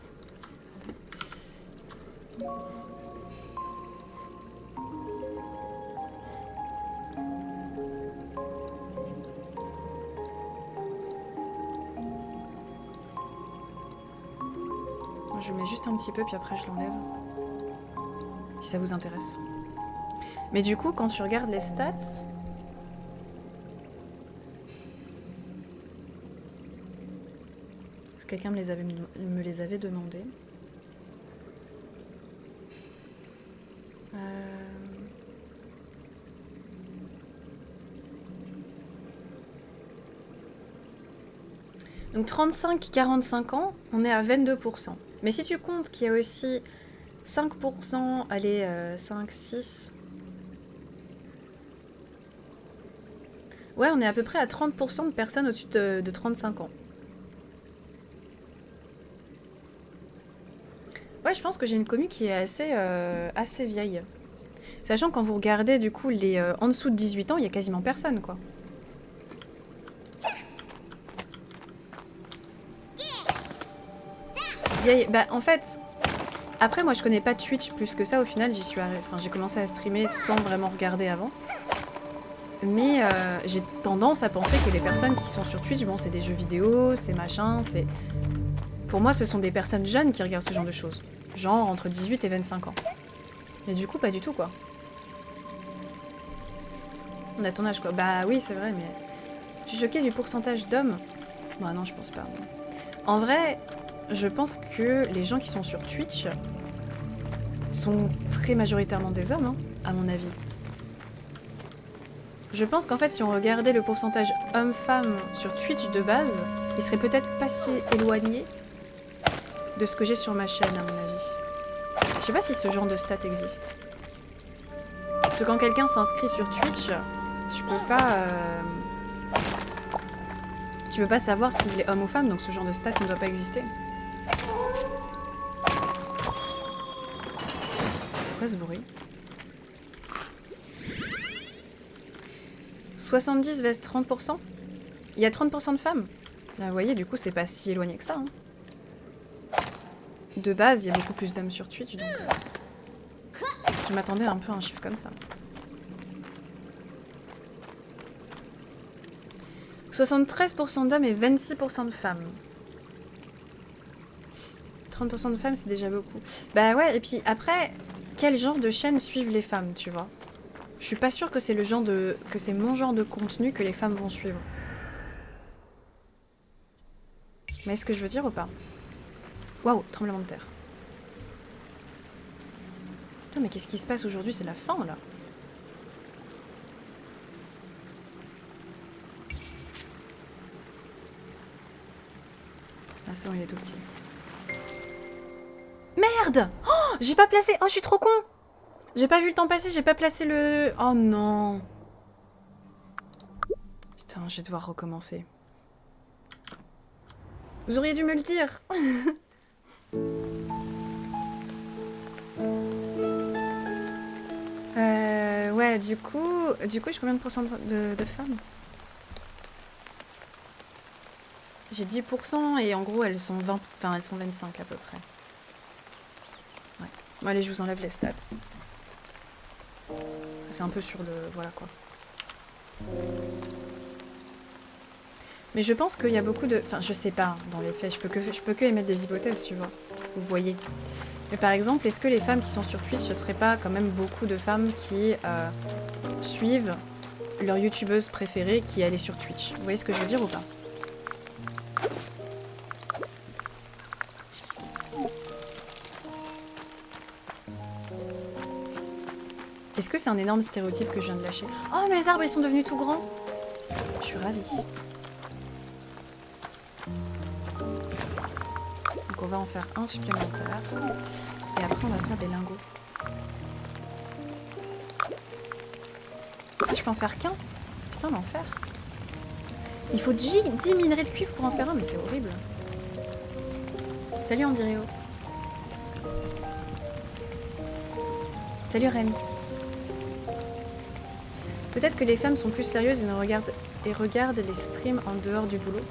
Je mets juste un petit peu, puis après je l'enlève. Si ça vous intéresse. Mais du coup, quand tu regardes les stats... Parce que quelqu'un me les avait demandé. Donc 35-45 ans, on est à 22%. Mais si tu comptes qu'il y a aussi 5%, allez, 5, 6... Ouais, on est à peu près à 30% de personnes au-dessus de 35 ans. Ouais, je pense que j'ai une commu qui est assez vieille. Sachant quand vous regardez du coup les en dessous de 18 ans, il y a quasiment personne, quoi. Vieille, bah en fait, après moi je connais pas Twitch plus que ça, au final j'ai commencé à streamer sans vraiment regarder avant. Mais j'ai tendance à penser que les personnes qui sont sur Twitch, bon, c'est des jeux vidéo, c'est machin, c'est... Pour moi, ce sont des personnes jeunes qui regardent ce genre de choses. Genre entre 18 et 25 ans. Mais du coup, pas du tout, quoi. On a ton âge, quoi. Bah oui, c'est vrai, mais... Je suis choquée du pourcentage d'hommes. Bah non, je pense pas. En vrai, je pense que les gens qui sont sur Twitch sont très majoritairement des hommes, hein, à mon avis. Je pense qu'en fait, si on regardait le pourcentage homme-femme sur Twitch de base, il serait peut-être pas si éloigné de ce que j'ai sur ma chaîne, à mon avis. Je sais pas si ce genre de stat existe. Parce que quand quelqu'un s'inscrit sur Twitch, tu peux pas... Tu peux pas savoir s'il est homme ou femme, donc ce genre de stat ne doit pas exister. C'est quoi ce bruit? 70 vs 30%? Il y a 30% de femmes? Ah, vous voyez, du coup, c'est pas si éloigné que ça. Hein. De base, il y a beaucoup plus d'hommes sur Twitch, donc... je m'attendais un peu à un chiffre comme ça. 73% d'hommes et 26% de femmes. 30% de femmes, c'est déjà beaucoup. Bah ouais, et puis après, quel genre de chaîne suivent les femmes, tu vois? Je suis pas sûre que c'est le genre de... que c'est mon genre de contenu que les femmes vont suivre. Mais est-ce que je veux dire ou pas? Waouh, tremblement de terre. Putain, mais qu'est-ce qui se passe aujourd'hui? C'est la fin, là. Ah, c'est bon, il est tout petit. Merde! Oh, j'ai pas placé... Oh, je suis trop con! J'ai pas vu le temps passer, j'ai pas placé le... Oh non! Putain, je vais devoir recommencer. Vous auriez dû me le dire! Ouais, du coup, j'ai combien de pourcents de femmes? J'ai 10% et en gros, elles sont 20... Enfin, elles sont 25 à peu près. Ouais. Bon, allez, je vous enlève les stats. C'est un peu sur le... Voilà, quoi. Mais je pense qu'il y a beaucoup de... Enfin, je sais pas, dans les faits. Je peux que émettre des hypothèses, tu vois. Vous voyez. Mais par exemple, est-ce que les femmes qui sont sur Twitch, ce serait pas quand même beaucoup de femmes qui suivent leur youtubeuse préférée qui allait sur Twitch? Vous voyez ce que je veux dire ou pas? Est-ce que c'est un énorme stéréotype que je viens de lâcher? Oh, mes arbres, ils sont devenus tout grands! Je suis ravie. Donc on va en faire un supplémentaire. Et après, on va faire des lingots. Ah, je peux en faire qu'un? Putain, l'enfer. Il faut 10 minerais de cuivre pour en faire un, mais c'est horrible. Salut Andirio. Salut Rems. Peut-être que les femmes sont plus sérieuses et regardent les streams en dehors du boulot.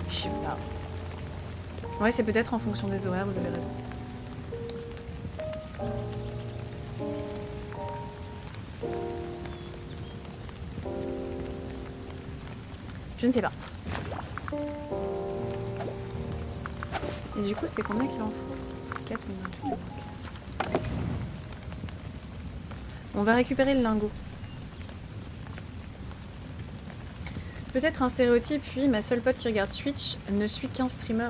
Je sais pas. Ouais, c'est peut-être en fonction des horaires, vous avez raison. Je ne sais pas. Et du coup, c'est combien qu'il en faut? 4 minutes. On va récupérer le lingot. Peut-être un stéréotype, puis ma seule pote qui regarde Twitch ne suit qu'un streamer.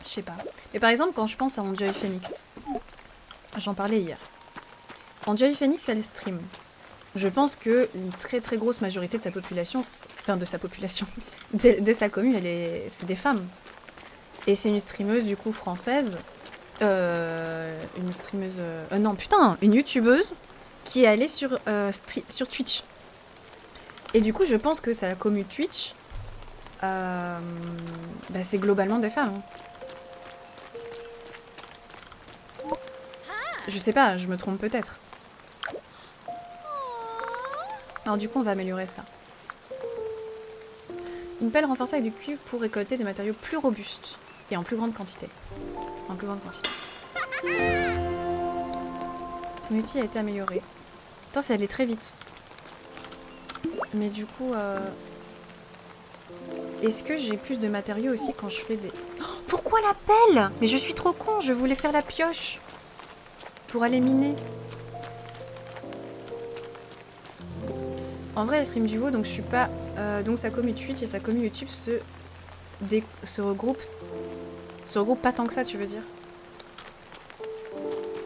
Je sais pas. Mais par exemple, quand je pense à Enjoy Phoenix, j'en parlais hier. Enjoy Phoenix, elle stream. Je pense que une très très grosse majorité de sa population, enfin de sa population, de sa commune, c'est des femmes. Et c'est une streameuse du coup française, une streameuse, non putain, une youtubeuse qui est allée sur Twitch. Et du coup, je pense que sa commune Twitch, bah, c'est globalement des femmes. Je sais pas, je me trompe peut-être. Alors du coup, on va améliorer ça. Une pelle renforcée avec du cuivre pour récolter des matériaux plus robustes. Et en plus grande quantité. En plus grande quantité. Ton outil a été amélioré. Attends, ça allait très vite. Mais du coup... Est-ce que j'ai plus de matériaux aussi quand je fais des... Oh, pourquoi la pelle? Mais je suis trop con, je voulais faire la pioche. Pour aller miner. En vrai, elle stream du haut, donc je suis pas... donc sa commu Twitch et sa commu YouTube se regroupent... Se regroupent pas tant que ça, tu veux dire?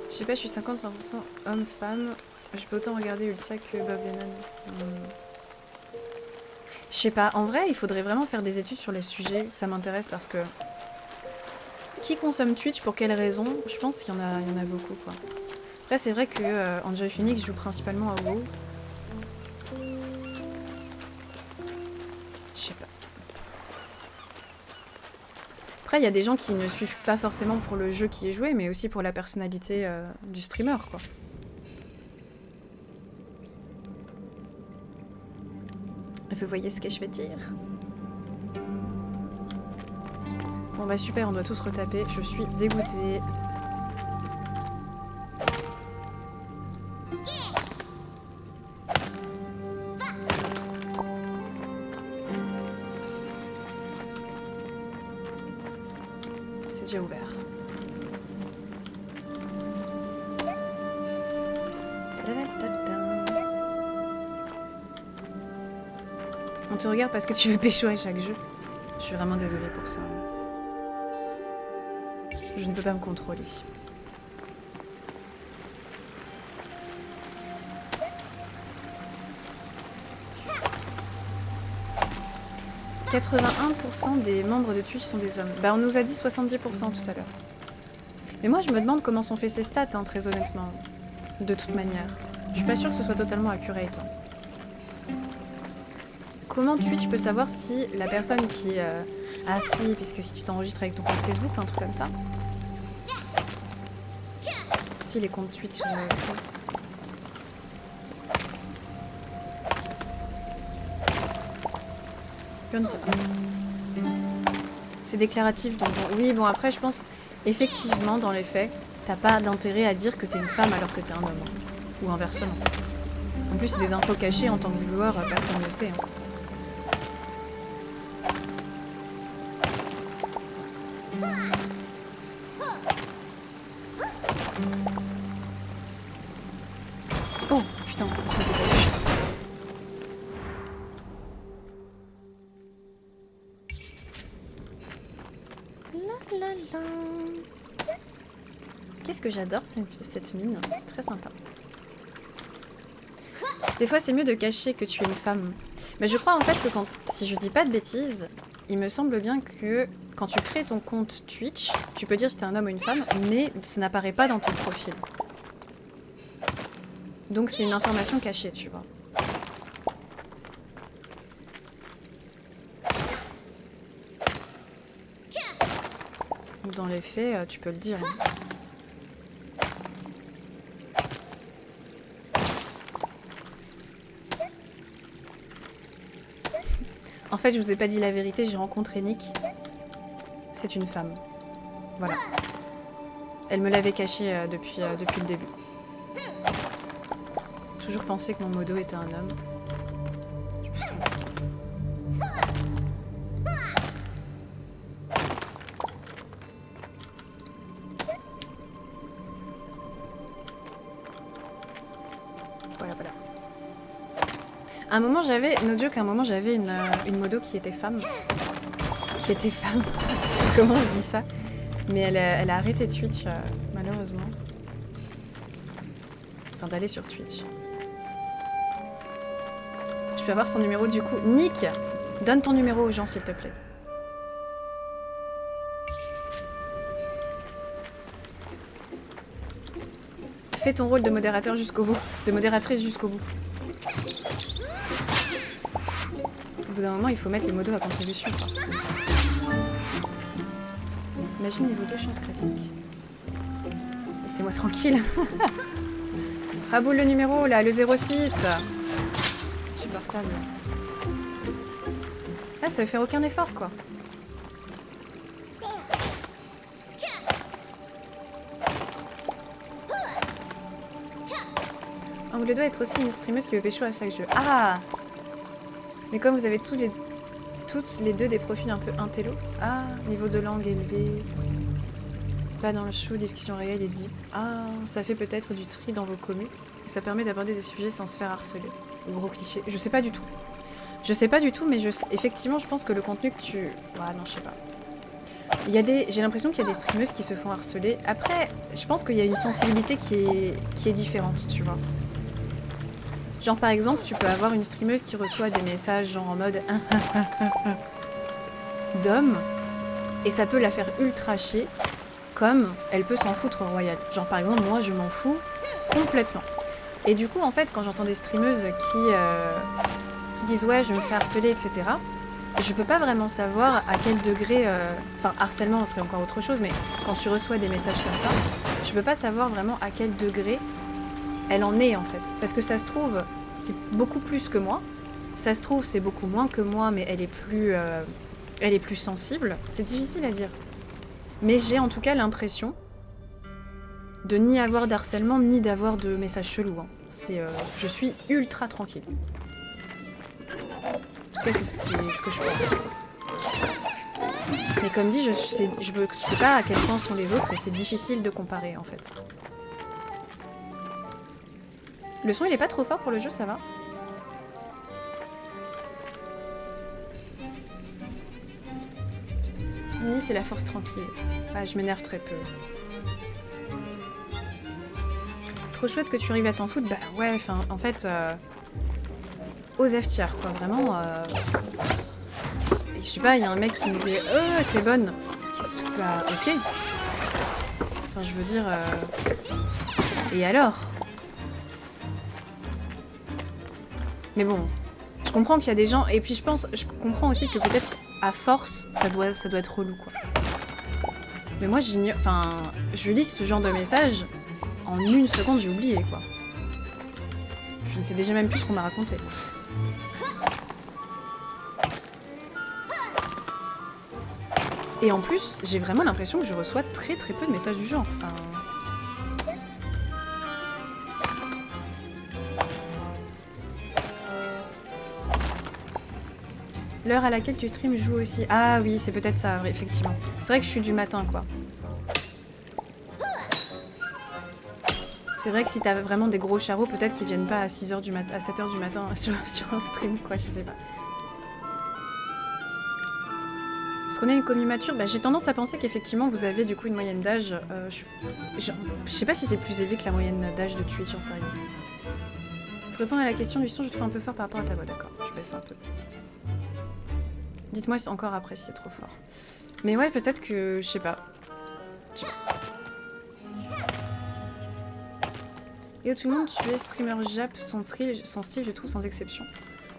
Je sais pas, je suis 55% homme-femme. Je peux autant regarder Ultia que Bob Lennon. Je sais pas, en vrai, il faudrait vraiment faire des études sur les sujets. Ça m'intéresse parce que... Qui consomme Twitch, pour quelles raisons? Je pense qu'il y en a beaucoup, quoi. Après, c'est vrai que Enjoy Phoenix joue principalement à WoW. Je sais pas. Après, il y a des gens qui ne suivent pas forcément pour le jeu qui est joué, mais aussi pour la personnalité du streamer, quoi. Vous voyez ce que je veux dire? Bon bah super, on doit tous retaper. Je suis dégoûtée. C'est déjà ouvert. On te regarde parce que tu veux pécho à chaque jeu. Je suis vraiment désolée pour ça. Je ne peux pas me contrôler. « 81% des membres de Twitch sont des hommes. » Bah on nous a dit 70% tout à l'heure. Mais moi je me demande comment sont fait ces stats, hein, très honnêtement. De toute manière. Je suis pas sûre que ce soit totalement accurate. Hein. Comment Twitch peut savoir si la personne qui... Ah si, puisque si tu t'enregistres avec ton compte Facebook ou un truc comme ça. Si les comptes Twitch... Je ne sais pas. C'est déclaratif, donc bon, oui, bon après je pense, effectivement, dans les faits, t'as pas d'intérêt à dire que t'es une femme alors que t'es un homme. Hein. Ou inversement. En plus, c'est des infos cachées en tant que viewer, personne ne le sait. Hein. Oh, putain, je m'étais pas vu. Qu'est-ce que j'adore cette mine, c'est très sympa. Des fois c'est mieux de cacher que tu es une femme. Mais je crois en fait que si je dis pas de bêtises, il me semble bien que quand tu crées ton compte Twitch, tu peux dire si t'es un homme ou une femme, mais ça n'apparaît pas dans ton profil. Donc c'est une information cachée, tu vois. Dans les faits, tu peux le dire. Hein. En fait, je vous ai pas dit la vérité, j'ai rencontré Nick. C'est une femme. Voilà. Elle me l'avait caché depuis le début. Toujours pensé que mon modo était un homme. Voilà, voilà. À un moment, j'avais... No joke, à un moment, j'avais une modo qui était femme. Qui était femme. Comment je dis ça? Mais elle a arrêté Twitch, malheureusement. Enfin, d'aller sur Twitch. Je peux avoir son numéro du coup. Nick, donne ton numéro aux gens, s'il te plaît. Fais ton rôle de modérateur jusqu'au bout. De modératrice jusqu'au bout. Au bout d'un moment, il faut mettre les modos à contribution. Imagine niveau 2 chance critique. Laissez-moi tranquille. Raboule le numéro, là, le 06. Insupportable. Ah, ça veut faire aucun effort, quoi. On voulait doit être aussi une streameuse qui veut pécho à chaque jeu. Ah! Mais comme vous avez toutes les deux des profils un peu intello. Ah, niveau de langue élevé. Pas dans le show, discussion réelle et deep. Ah, ça fait peut-être du tri dans vos communes. Et ça permet d'aborder des sujets sans se faire harceler. Gros cliché. Je sais pas du tout. Je sais pas du tout, mais effectivement, je pense que le contenu que tu... Ouais, non, je sais pas. J'ai l'impression qu'il y a des streameuses qui se font harceler. Après, je pense qu'il y a une sensibilité qui est différente, tu vois. Genre, par exemple, tu peux avoir une streameuse qui reçoit des messages genre en mode d'homme, et ça peut la faire ultra chier, comme elle peut s'en foutre royal. Genre, par exemple, moi, je m'en fous complètement. Et du coup, en fait, quand j'entends des streameuses qui disent « ouais, je vais me fais harceler, etc. », je peux pas vraiment savoir à quel degré... Enfin, harcèlement, c'est encore autre chose, mais quand tu reçois des messages comme ça, je peux pas savoir vraiment à quel degré elle en est, en fait. Parce que ça se trouve, c'est beaucoup plus que moi. Ça se trouve, c'est beaucoup moins que moi, mais elle est plus sensible. C'est difficile à dire. Mais j'ai en tout cas l'impression de ni avoir d'harcèlement, ni d'avoir de messages chelous. Hein. Je suis ultra tranquille. En tout cas, c'est ce que je pense. Mais comme dit, je sais pas à quel point sont les autres et c'est difficile de comparer en fait. Le son il est pas trop fort pour le jeu, ça va? Ni c'est la force tranquille. Ah, je m'énerve très peu. Trop chouette que tu arrives à t'en foutre. Bah ouais, enfin en fait... aux F-tiers quoi, vraiment... Et je sais pas, il y a un mec qui me dit « Oh, t'es bonne !» Bah ok. Enfin je veux dire... Et alors? Mais bon, je comprends qu'il y a des gens... Et puis je comprends aussi que peut-être à force, ça doit être relou quoi. Mais moi j'ignore... Enfin, je lis ce genre de message, en une seconde j'ai oublié quoi. Je ne sais déjà même plus ce qu'on m'a raconté. Et en plus, j'ai vraiment l'impression que je reçois très très peu de messages du genre. Enfin... L'heure à laquelle tu streams joue aussi. Ah oui, c'est peut-être ça, effectivement. C'est vrai que je suis du matin, quoi. C'est vrai que si t'as vraiment des gros charros, peut-être qu'ils viennent pas à 6h du matin, à 7h du matin sur un stream, quoi, je sais pas. Est-ce qu'on a une commu mature? Bah, j'ai tendance à penser qu'effectivement, vous avez du coup une moyenne d'âge... je sais pas si c'est plus élevé que la moyenne d'âge de Twitch, j'en sais rien. Pour répondre à la question du son, je trouve un peu fort par rapport à ta voix, d'accord. Je baisse un peu. Dites-moi encore après si c'est trop fort. Mais ouais, peut-être que... Je sais pas. Et tout le monde, tu es streamer Jap, son style, je trouve, sans exception.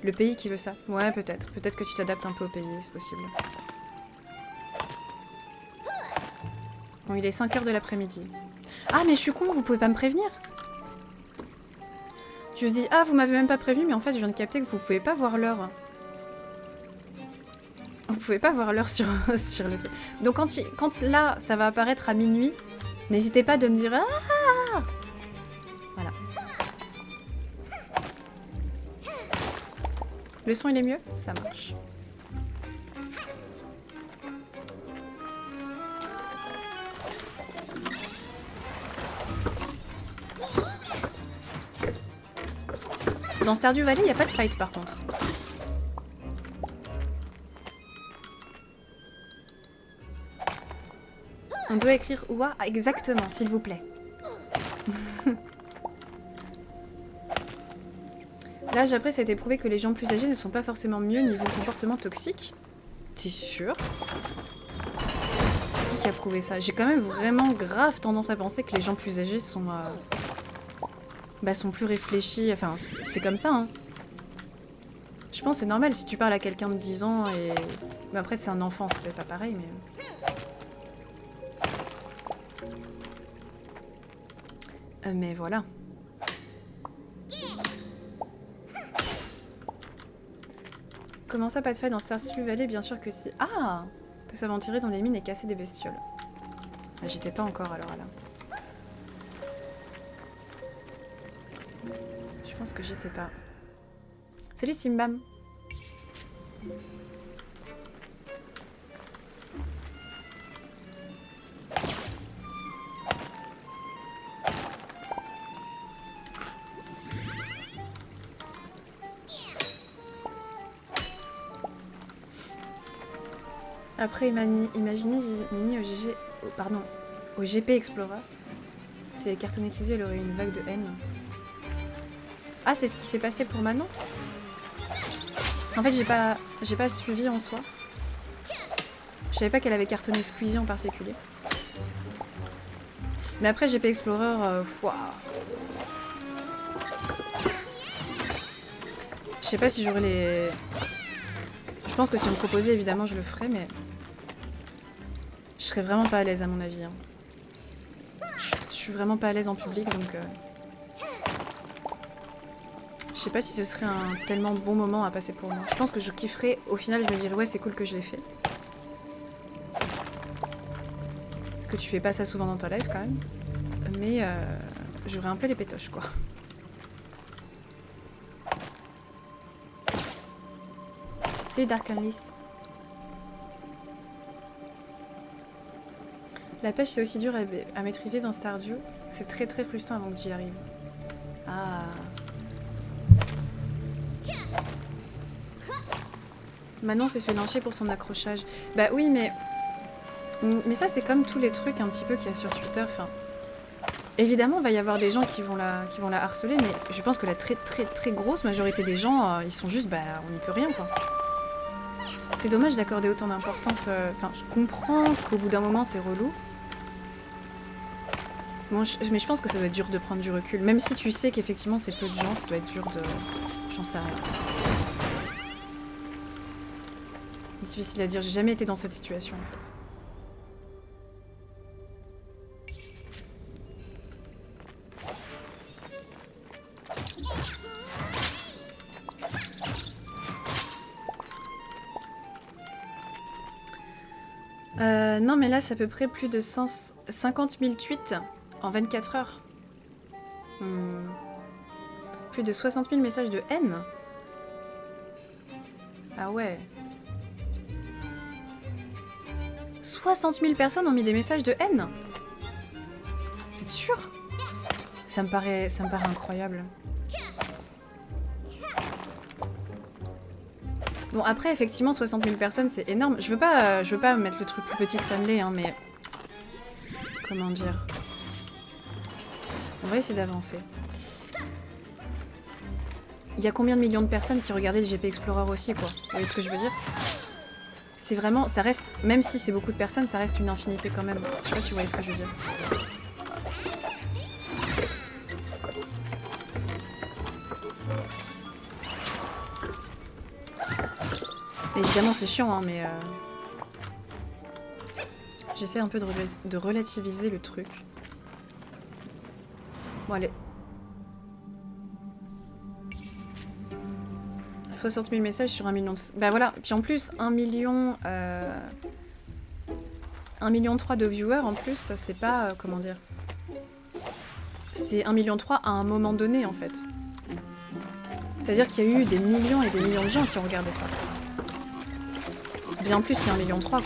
Le pays qui veut ça. Ouais, peut-être. Peut-être que tu t'adaptes un peu au pays, c'est possible. Bon, il est 5h de l'après-midi. Ah, mais je suis con, vous pouvez pas me prévenir? Tu te dis, ah, vous m'avez même pas prévenu, mais en fait, je viens de capter que vous pouvez pas voir l'heure. Vous pouvez pas voir l'heure sur le truc. Donc quand là, ça va apparaître à minuit, n'hésitez pas de me dire ah. Voilà. Le son il est mieux? Ça marche. Dans Stardew Valley, il n'y a pas de fight par contre. On doit écrire ouah exactement, s'il vous plaît. L'âge après, ça a été prouvé que les gens plus âgés ne sont pas forcément mieux niveau comportement toxique. T'es sûr? C'est qui a prouvé ça? J'ai quand même vraiment grave tendance à penser que les gens plus âgés sont... sont plus réfléchis. Enfin, c'est comme ça, hein. Je pense que c'est normal si tu parles à quelqu'un de 10 ans et... Mais après, c'est un enfant, c'est peut-être pas pareil, mais... Mais voilà. Comment ça, pas de faille dans Stardew Valley? Bien sûr que si. Ah! On peut s'aventurer dans les mines et casser des bestioles. Ah, j'étais pas encore alors là. Je pense que j'étais pas. Salut Simbam. Après, imaginez Nini au GG... pardon, au GP Explorer. Si les cartons accusés, elle aurait une vague de haine. Ah, c'est ce qui s'est passé pour Manon? En fait, j'ai pas suivi en soi. Je savais pas qu'elle avait cartonné Squeezie en particulier. Mais après, GP Explorer, waouh. Je sais pas si j'aurais les... Je pense que si on me proposait, évidemment, je le ferais, mais... Je serais vraiment pas à l'aise, à mon avis. Hein. Je suis vraiment pas à l'aise en public, donc... Je sais pas si ce serait un tellement bon moment à passer pour moi. Je pense que je kifferais, au final, je me dirais, ouais, c'est cool que je l'ai fait. Parce que tu fais pas ça souvent dans ta live, quand même. Mais j'aurais un peu les pétoches, quoi. Salut Dark Unleash. La pêche, c'est aussi dur à maîtriser dans Stardew. C'est très très frustrant avant que j'y arrive. Ah. Manon s'est fait lyncher pour son accrochage. Bah oui, mais ça, c'est comme tous les trucs un petit peu qu'il y a sur Twitter. Enfin, évidemment, il va y avoir des gens qui vont la harceler, mais je pense que la très très très grosse majorité des gens, ils sont juste, bah, on n'y peut rien, quoi. C'est dommage d'accorder autant d'importance. Enfin, je comprends qu'au bout d'un moment, c'est relou. Bon, mais je pense que ça doit être dur de prendre du recul. Même si tu sais qu'effectivement, c'est peu de gens, ça doit être dur de... J'en sais rien. Difficile à dire, j'ai jamais été dans cette situation, en fait. Non, mais là, c'est à peu près plus de 50 000 tweets en 24 heures. Plus de 60 000 messages de haine. Ah ouais. 60 000 personnes ont mis des messages de haine. C'est sûr? Ça me paraît incroyable. Bon, après, effectivement, 60 000 personnes, c'est énorme. Je veux pas mettre le truc plus petit que ça ne l'est, hein, mais... Comment dire? On va essayer d'avancer. Il y a combien de millions de personnes qui regardaient le GP Explorer aussi, quoi? Vous voyez ce que je veux dire? C'est vraiment... Ça reste... Même si c'est beaucoup de personnes, ça reste une infinité quand même. Je sais pas si vous voyez ce que je veux dire. Évidemment, c'est chiant, hein, mais... J'essaie un peu de relativiser le truc. Bon, allez. 60 000 messages sur 1 million... Bah voilà, puis en plus, 1 million... 1,3 million de viewers, en plus, ça c'est pas... comment dire? C'est 1,3 million à un moment donné, en fait. C'est-à-dire qu'il y a eu des millions et des millions de gens qui ont regardé ça. Bien plus qu'1,3 million, quoi.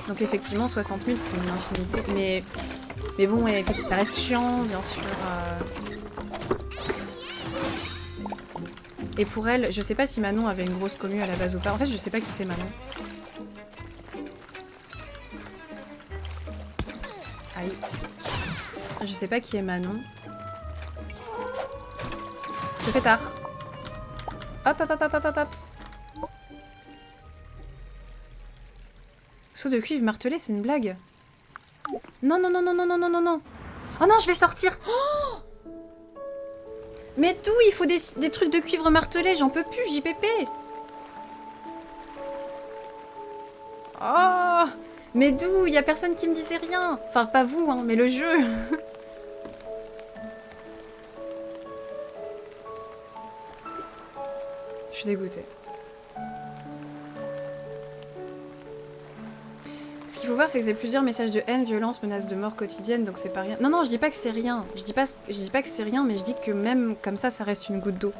Donc effectivement, 60 000, c'est une infinité. Mais bon, ouais, ça reste chiant, bien sûr. Et pour elle, je sais pas si Manon avait une grosse commu à la base ou pas. En fait, je sais pas qui c'est Manon. Aïe. Je sais pas qui est Manon. Se fait tard. Hop, hop, hop, hop, hop, hop, hop. Saut de cuivre martelé, c'est une blague. Non, non, non, non, non, non, non, non, non. Oh non, je vais sortir. Oh, mais d'où il faut des trucs de cuivre martelé? J'en peux plus, JPP. Oh, mais d'où? Il y a personne qui me disait rien. Enfin, pas vous, hein, mais le jeu. Je suis dégoûtée. Ce qu'il faut voir, c'est que c'est plusieurs messages de haine, violence, menaces de mort quotidienne, donc c'est pas rien. Non, non, je dis pas que c'est rien. Je dis pas que c'est rien, mais je dis que même comme ça reste une goutte d'eau.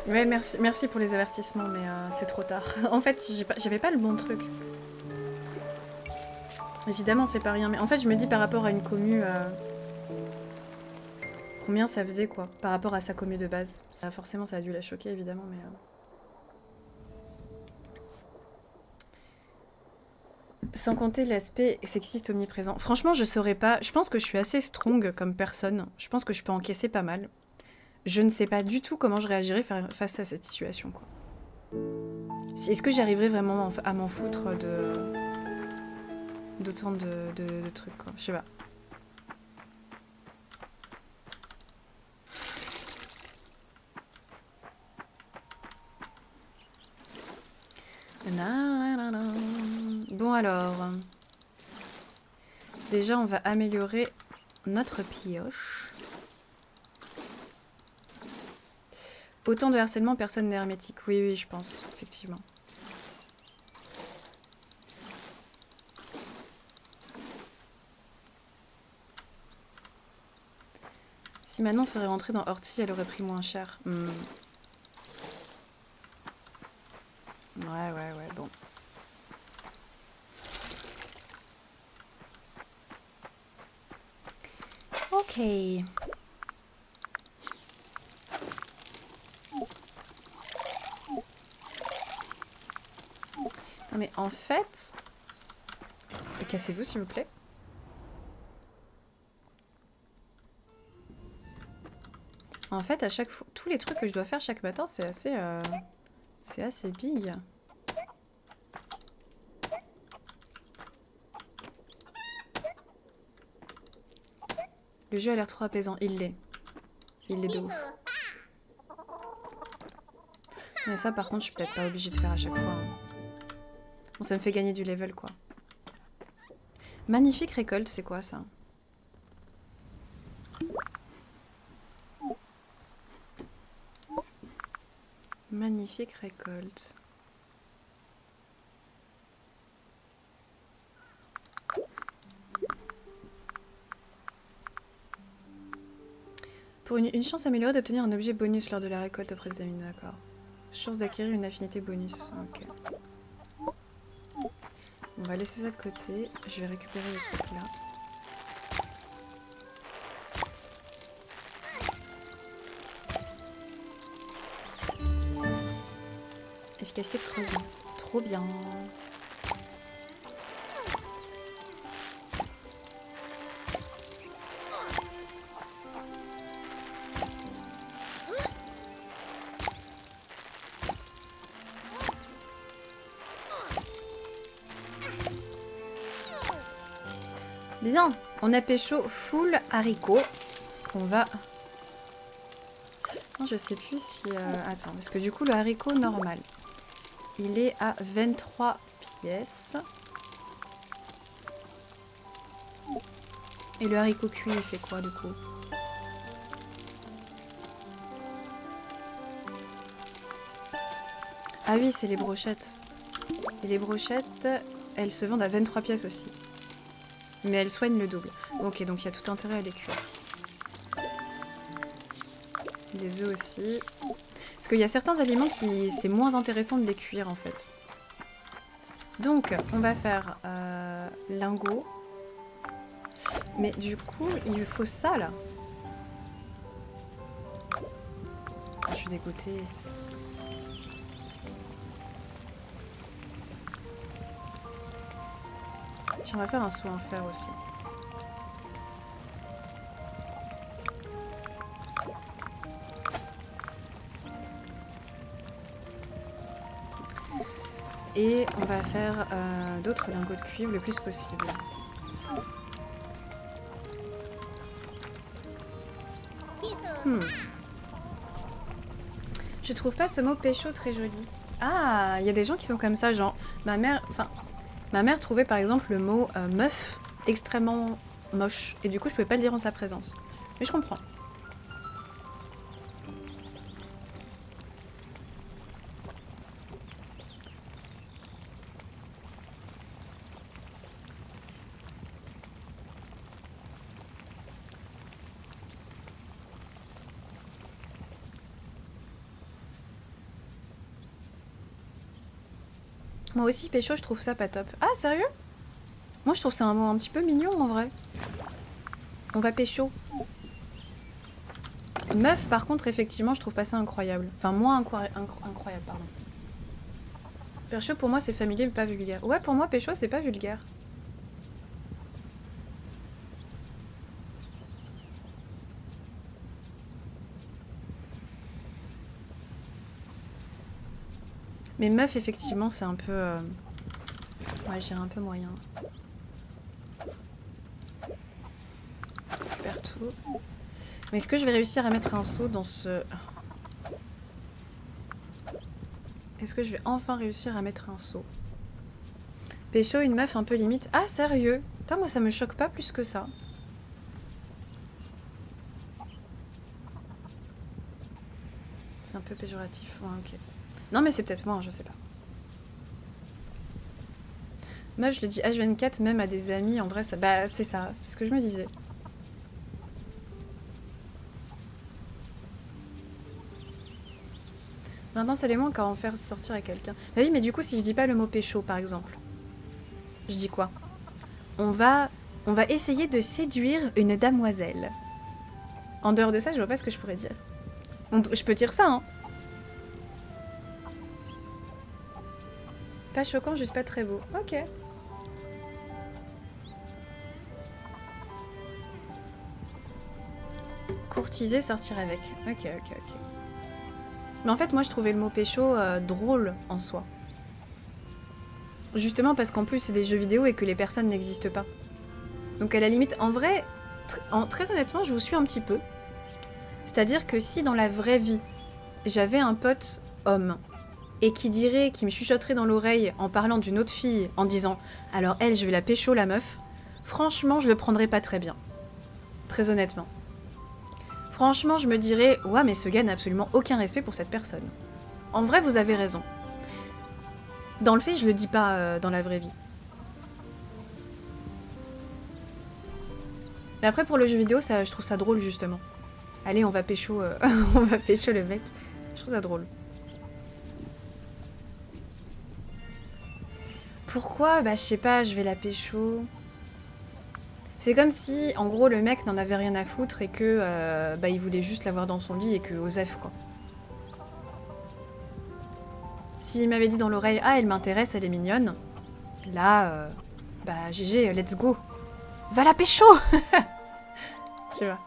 Ouais, merci pour les avertissements, mais c'est trop tard. En fait, j'avais pas le bon truc. Évidemment, c'est pas rien, mais en fait, je me dis par rapport à une commu, combien ça faisait, quoi, par rapport à sa commu de base. Ça, forcément, ça a dû la choquer, évidemment, mais... Sans compter l'aspect sexiste omniprésent. Franchement, je saurais pas. Je pense que je suis assez strong comme personne. Je pense que je peux encaisser pas mal. Je ne sais pas du tout comment je réagirais face à cette situation, quoi. Est-ce que j'arriverais vraiment à m'en foutre d'autant de trucs, quoi. Je sais pas. Bon alors. Déjà, on va améliorer notre pioche. Autant de harcèlement, personne n'est hermétique. Oui, oui, je pense, effectivement. Si Manon serait rentrée dans Horty, elle aurait pris moins cher. Ouais, bon. Ok. Non mais en fait... Cassez-vous s'il vous plaît. En fait, à chaque fois... Tous les trucs que je dois faire chaque matin, c'est assez... C'est assez big. Le jeu a l'air trop apaisant. Il l'est. Il l'est de ouf. Mais ça, par contre, je suis peut-être pas obligée de faire à chaque fois. Hein. Bon, ça me fait gagner du level, quoi. Magnifique récolte, c'est quoi, ça? Magnifique récolte. Pour une chance améliorée d'obtenir un objet bonus lors de la récolte auprès des amis, d'accord. Chance d'acquérir une affinité bonus, ok. On va laisser ça de côté. Je vais récupérer les trucs là. Efficacité de creusement. Trop bien. Bien, on a pécho full haricot. On va... Non, je sais plus si... Attends, parce que du coup, le haricot normal, il est à 23 pièces. Et le haricot cuit, il fait quoi, du coup? Ah oui, c'est les brochettes. Et les brochettes, elles se vendent à 23 pièces aussi. Mais elles soignent le double. Ok, donc il y a tout intérêt à les cuire. Les œufs aussi. Parce qu'il y a certains aliments qui... c'est moins intéressant de les cuire, en fait. Donc, on va faire lingot. Mais du coup, il faut ça, là. Je suis dégoûtée. Tiens, on va faire un seau en fer aussi. Et on va faire d'autres lingots de cuivre le plus possible. Je trouve pas ce mot pécho très joli. Ah, il y a des gens qui sont comme ça, genre ma mère trouvait par exemple le mot meuf extrêmement moche et du coup je pouvais pas le dire en sa présence. Mais je comprends. Moi aussi, pécho, je trouve ça pas top. Ah, sérieux? Moi, je trouve ça un mot un petit peu mignon, en vrai. On va pécho. Meuf, par contre, effectivement, je trouve pas ça incroyable. Enfin, moins incroyable, pardon. Pécho, pour moi, c'est familier, mais pas vulgaire. Ouais, pour moi, pécho, c'est pas vulgaire. Mais meuf, effectivement, c'est un peu... Ouais, j'irais un peu moyen. Je récupère tout. Mais est-ce que je vais réussir à mettre un saut dans ce... Est-ce que je vais enfin réussir à mettre un saut? Pécho, une meuf un peu limite. Ah, sérieux? Putain, moi, ça me choque pas plus que ça. C'est un peu péjoratif. Ouais, ok. Non, mais c'est peut-être moi, je sais pas. Meuf, je le dis H24 même à des amis, en vrai, ça... Bah, c'est ça, c'est ce que je me disais. Maintenant, ça l'est moins quand on fait sortir avec quelqu'un. Bah oui, mais du coup, si je dis pas le mot pécho, par exemple, je dis quoi? On va essayer de séduire une damoiselle. En dehors de ça, je vois pas ce que je pourrais dire. Je peux dire ça, hein. Pas choquant, juste pas très beau. Ok. Courtiser, sortir avec. Ok. Mais en fait, moi, je trouvais le mot pécho drôle en soi. Justement parce qu'en plus, c'est des jeux vidéo et que les personnes n'existent pas. Donc à la limite, en vrai, très honnêtement, je vous suis un petit peu. C'est-à-dire que si dans la vraie vie, j'avais un pote homme et qui me chuchoterait dans l'oreille en parlant d'une autre fille, en disant « Alors elle, je vais la pécho, la meuf », franchement, je le prendrais pas très bien. Très honnêtement. Franchement, je me dirais « Ouais, mais ce gars n'a absolument aucun respect pour cette personne. » En vrai, vous avez raison. Dans le fait, je le dis pas dans la vraie vie. Mais après, pour le jeu vidéo, ça, je trouve ça drôle, justement. Allez, on va pécho, on va pécho le mec. Je trouve ça drôle. Pourquoi? Bah, je sais pas, je vais la pécho. C'est comme si, en gros, le mec n'en avait rien à foutre et que, bah, il voulait juste l'avoir dans son lit et que Osef, quoi. S'il m'avait dit dans l'oreille, ah, elle m'intéresse, elle est mignonne. Là, bah, GG, let's go. Va la pécho. Je sais pas.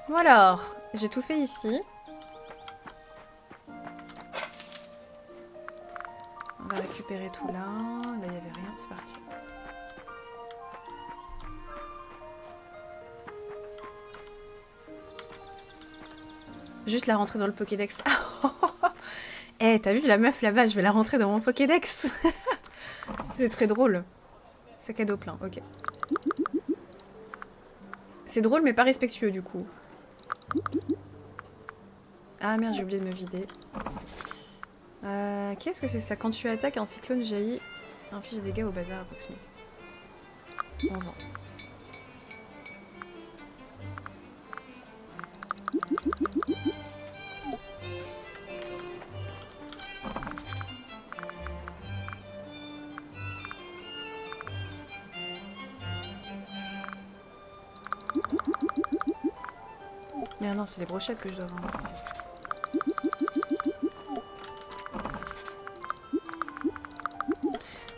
Bon alors, j'ai tout fait ici. On va récupérer tout là. Là, il n'y avait rien, c'est parti. Juste la rentrer dans le Pokédex. Eh, t'as vu la meuf là-bas, je vais la rentrer dans mon Pokédex. C'est très drôle. Sac à dos plein, ok. C'est drôle mais pas respectueux du coup. Ah merde, j'ai oublié de me vider. Qu'est-ce que c'est ça? Quand tu attaques, un cyclone jaillit, inflige des dégâts au bazar à proximité. On vend. Mais non, c'est les brochettes que je dois vendre.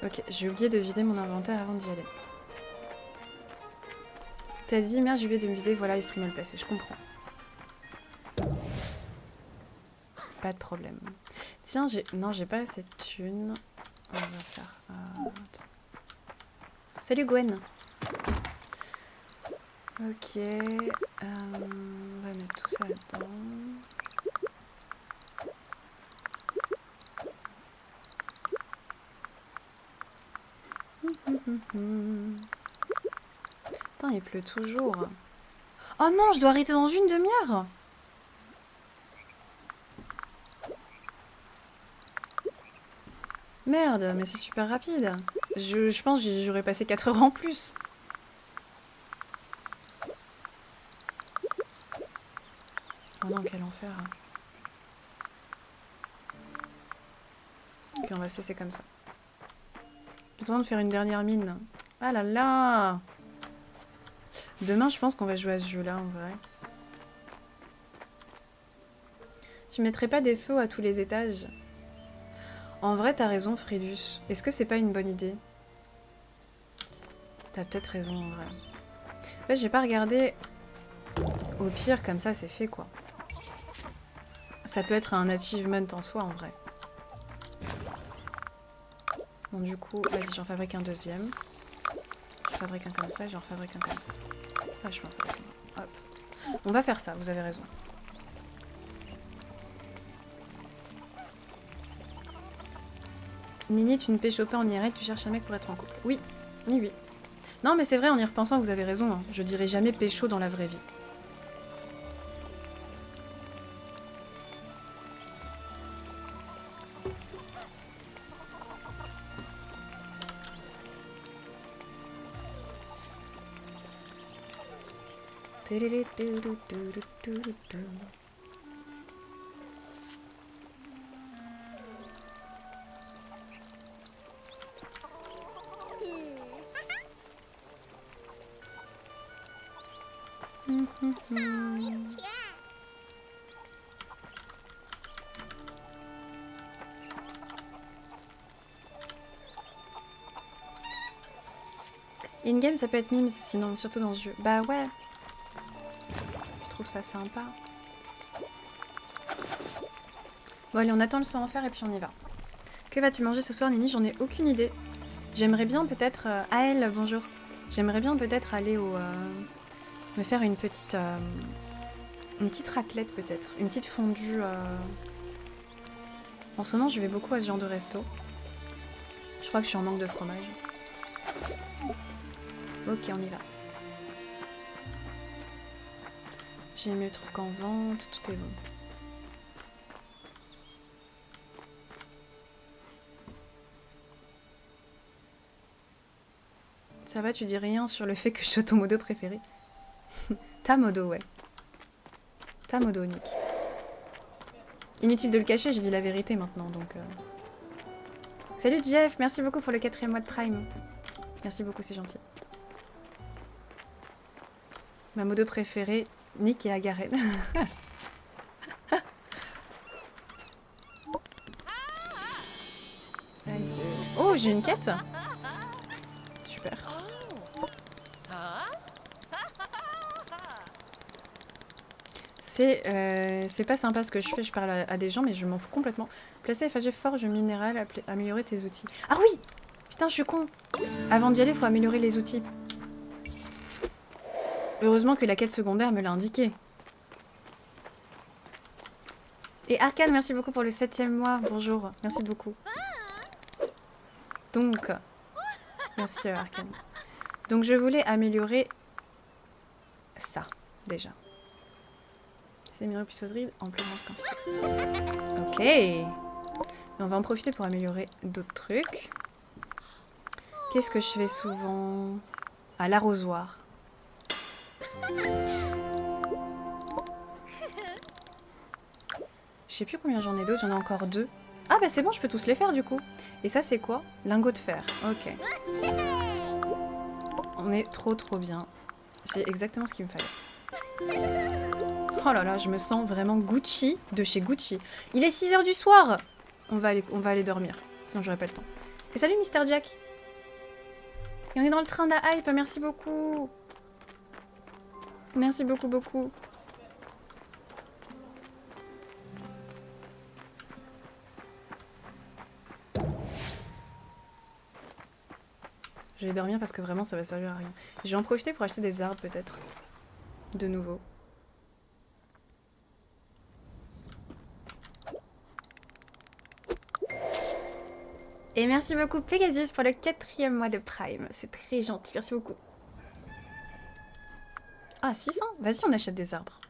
Ok, j'ai oublié de vider mon inventaire avant d'y aller. T'as dit, merde, j'ai oublié de me vider, voilà, esprit mal placé, je comprends. Pas de problème. Tiens, non, j'ai pas assez de thunes. On va faire... attends. Salut Gwen. Ok. On va mettre tout ça là-dedans. Putain, il pleut toujours. Oh non, je dois arrêter dans une demi-heure. Merde, mais c'est super rapide. Je pense que j'aurais passé 4 heures en plus. Oh non, quel enfer. puis on va cesser comme ça. J'ai besoin de faire une dernière mine. Ah là là! Demain, je pense qu'on va jouer à ce jeu-là, en vrai. Tu mettrais pas des seaux à tous les étages? En vrai, t'as raison, Fridus. Est-ce que c'est pas une bonne idée? T'as peut-être raison, en vrai. En fait, j'ai pas regardé. Au pire, comme ça, c'est fait, quoi. Ça peut être un achievement en soi, en vrai. Bon, du coup, vas-y, j'en fabrique un deuxième. Je fabrique un comme ça, j'en fabrique un comme ça. Ah, je m'en fabrique un. Hop. On va faire ça, vous avez raison. Nini, tu ne pécho pas en IRL, tu cherches un mec pour être en couple. Oui, oui, oui. Non, mais c'est vrai, en y repensant, vous avez raison. Hein. Je dirais jamais pécho dans la vraie vie. In-game, ça peut être memes, sinon, surtout dans ce jeu. Bah ouais. Je trouve ça sympa. Bon, allez, on attend le sang en fer et puis on y va. Que vas-tu manger ce soir, Nini? J'en ai aucune idée. J'aimerais bien peut-être... Aël, bonjour. J'aimerais bien peut-être aller au... me faire une petite raclette, peut-être. Une petite fondue... En ce moment, je vais beaucoup à ce genre de resto. Je crois que je suis en manque de fromage. Ok, on y va. J'ai mis le truc en vente, tout est bon. Ça va, tu dis rien sur le fait que je sois ton modo préféré? Ta modo, ouais. Ta modo, Nick. Inutile de le cacher, j'ai dit la vérité maintenant, donc... Salut Jeff, merci beaucoup pour le 4e mois de Prime. Merci beaucoup, c'est gentil. Ma modo préférée, Nick et Agaren. Oh, j'ai une quête. Super. C'est pas sympa ce que je fais, je parle à des gens, mais je m'en fous complètement. Placer FAG forge minéral, améliorer tes outils. Ah oui! Putain, je suis con! Avant d'y aller, faut améliorer les outils. Heureusement que la quête secondaire me l'a indiqué. Et Arcane, merci beaucoup pour le 7e mois. Bonjour, merci beaucoup. Donc, merci Arcane. Donc je voulais améliorer ça, déjà. C'est améliorer plus drill en plus grande quantité. Ok. Et on va en profiter pour améliorer d'autres trucs. Qu'est-ce que je fais souvent? À l'arrosoir. Je sais plus combien j'en ai d'autres, j'en ai encore 2. Ah bah c'est bon, je peux tous les faire du coup. Et ça c'est quoi? Lingot de fer. Ok. On est trop bien. C'est exactement ce qu'il me fallait. Oh là là, je me sens vraiment Gucci de chez Gucci. Il est 6 h du soir. On va aller dormir, sinon j'aurai pas le temps. Et salut Mister Jack. Et on est dans le train de la hype, merci beaucoup. Merci beaucoup. Je vais dormir parce que vraiment ça va servir à rien. Je vais en profiter pour acheter des arbres peut-être. De nouveau. Et merci beaucoup Pegasus pour le 4e mois de Prime. C'est très gentil, merci beaucoup. Ah, 600? Vas-y, on achète des arbres.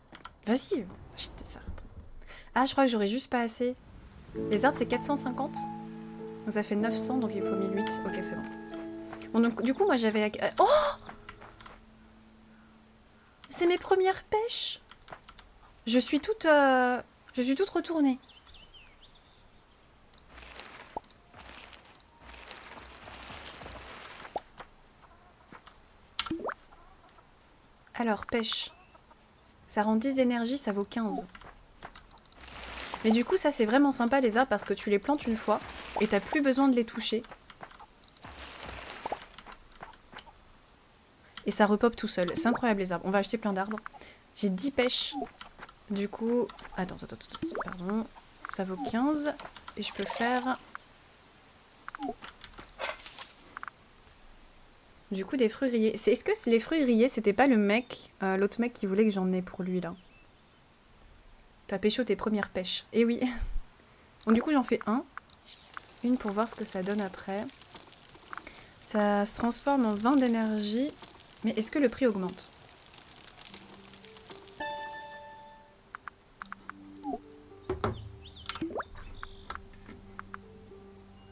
Vas-y, on achète des arbres. Ah, je crois que j'aurais juste pas assez. Les arbres, c'est 450. Donc ça fait 900, donc il faut 1008. Ok, c'est bon. Bon, donc du coup, moi j'avais... Oh! C'est mes premières pêches! Je suis toute retournée. Alors, pêche. Ça rend 10 d'énergie, ça vaut 15. Mais du coup, ça c'est vraiment sympa les arbres parce que tu les plantes une fois et t'as plus besoin de les toucher. Et ça repop tout seul. C'est incroyable les arbres. On va acheter plein d'arbres. J'ai 10 pêches. Du coup... Attends, pardon. Ça vaut 15. Et je peux faire... Du coup, des fruits grillés. Est-ce que les fruits grillés, c'était pas le mec, l'autre mec qui voulait que j'en ai pour lui, là? T'as pécho tes premières pêches. Eh oui. Bon, du coup, j'en fais un. Une pour voir ce que ça donne après. Ça se transforme en 20 d'énergie. Mais est-ce que le prix augmente?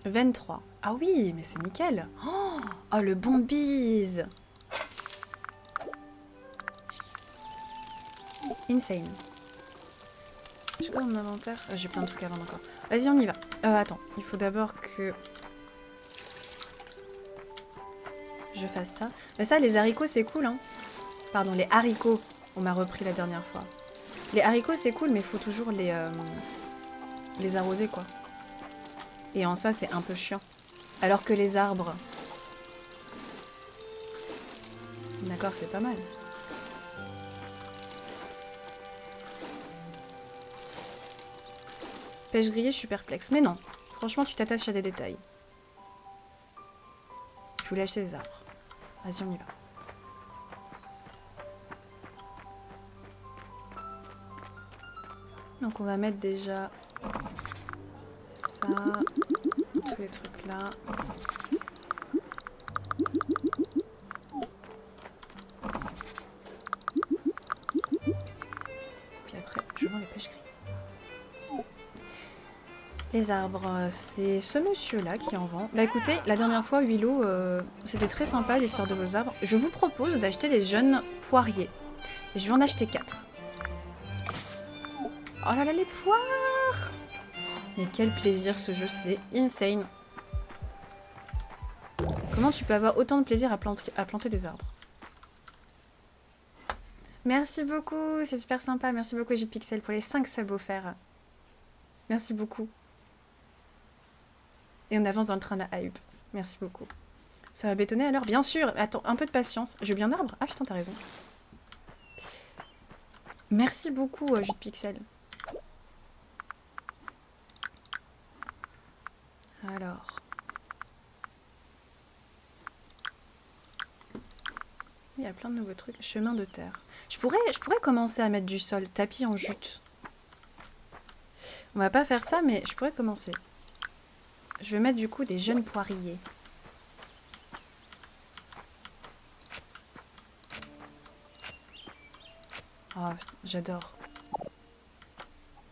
« 23. Ah oui, mais c'est nickel. Oh, le bon bise. Insane. J'ai quoi dans mon inventaire? J'ai plein de trucs à vendre encore. Vas-y, on y va. Attends, il faut d'abord que... je fasse ça. Mais ça, les haricots, c'est cool, hein. Pardon, les haricots. On m'a repris la dernière fois. Les haricots, c'est cool, mais il faut toujours les arroser, quoi. Et en ça, c'est un peu chiant. Alors que les arbres... D'accord, c'est pas mal. Pêche grillée, je suis perplexe. Mais non, franchement, tu t'attaches à des détails. Je voulais acheter des arbres. Vas-y, on y va. Donc on va mettre déjà ça, tous les trucs là. Puis après, je vends les pêches grillées. Les arbres, c'est ce monsieur-là qui en vend. Bah écoutez, la dernière fois, Willow, c'était très sympa l'histoire de vos arbres. Je vous propose d'acheter des jeunes poiriers. Et je vais en acheter 4. Oh là là, les poires! Mais quel plaisir ce jeu, c'est insane. Comment tu peux avoir autant de plaisir à planter des arbres? Merci beaucoup, c'est super sympa. Merci beaucoup, Jute Pixel, pour les 5 subs offerts. Merci beaucoup. Et on avance dans le train de la hype. Merci beaucoup. Ça va bétonner alors? Bien sûr. Attends, un peu de patience. Je veux bien d'arbres? Ah putain, t'as raison. Merci beaucoup, Jute Pixel. Alors. Il y a plein de nouveaux trucs. Chemin de terre. Je pourrais commencer à mettre du sol. Tapis en jute. On va pas faire ça, mais je pourrais commencer. Je vais mettre du coup des jeunes poiriers. Oh, j'adore.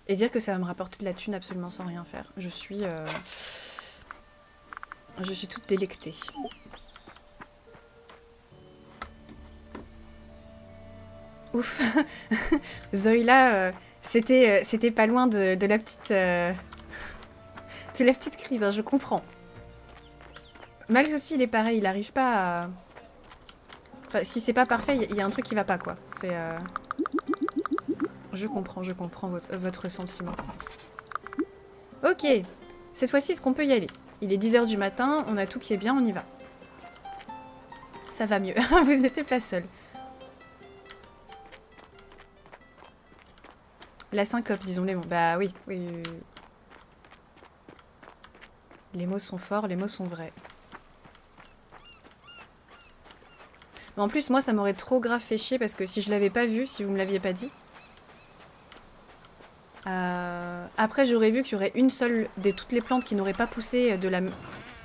Et dire que ça va me rapporter de la thune absolument sans rien faire. Je suis toute délectée. Ouf. Zoïla, c'était pas loin de la petite... de la petite crise, hein, je comprends. Max aussi, il est pareil, il arrive pas à... Enfin, si c'est pas parfait, il y a un truc qui va pas, quoi. C'est... Je comprends votre sentiment. Ok. Cette fois-ci, est-ce qu'on peut y aller? Il est 10 h du matin, on a tout qui est bien, on y va. Ça va mieux. Vous n'étiez pas seul. La syncope, disons-les mots. Bah oui, oui. Les mots sont forts, les mots sont vrais. Mais en plus, moi, ça m'aurait trop grave fait chier parce que si je l'avais pas vu, si vous me l'aviez pas dit... Après, j'aurais vu qu'il y aurait une seule de toutes les plantes qui n'aurait pas poussé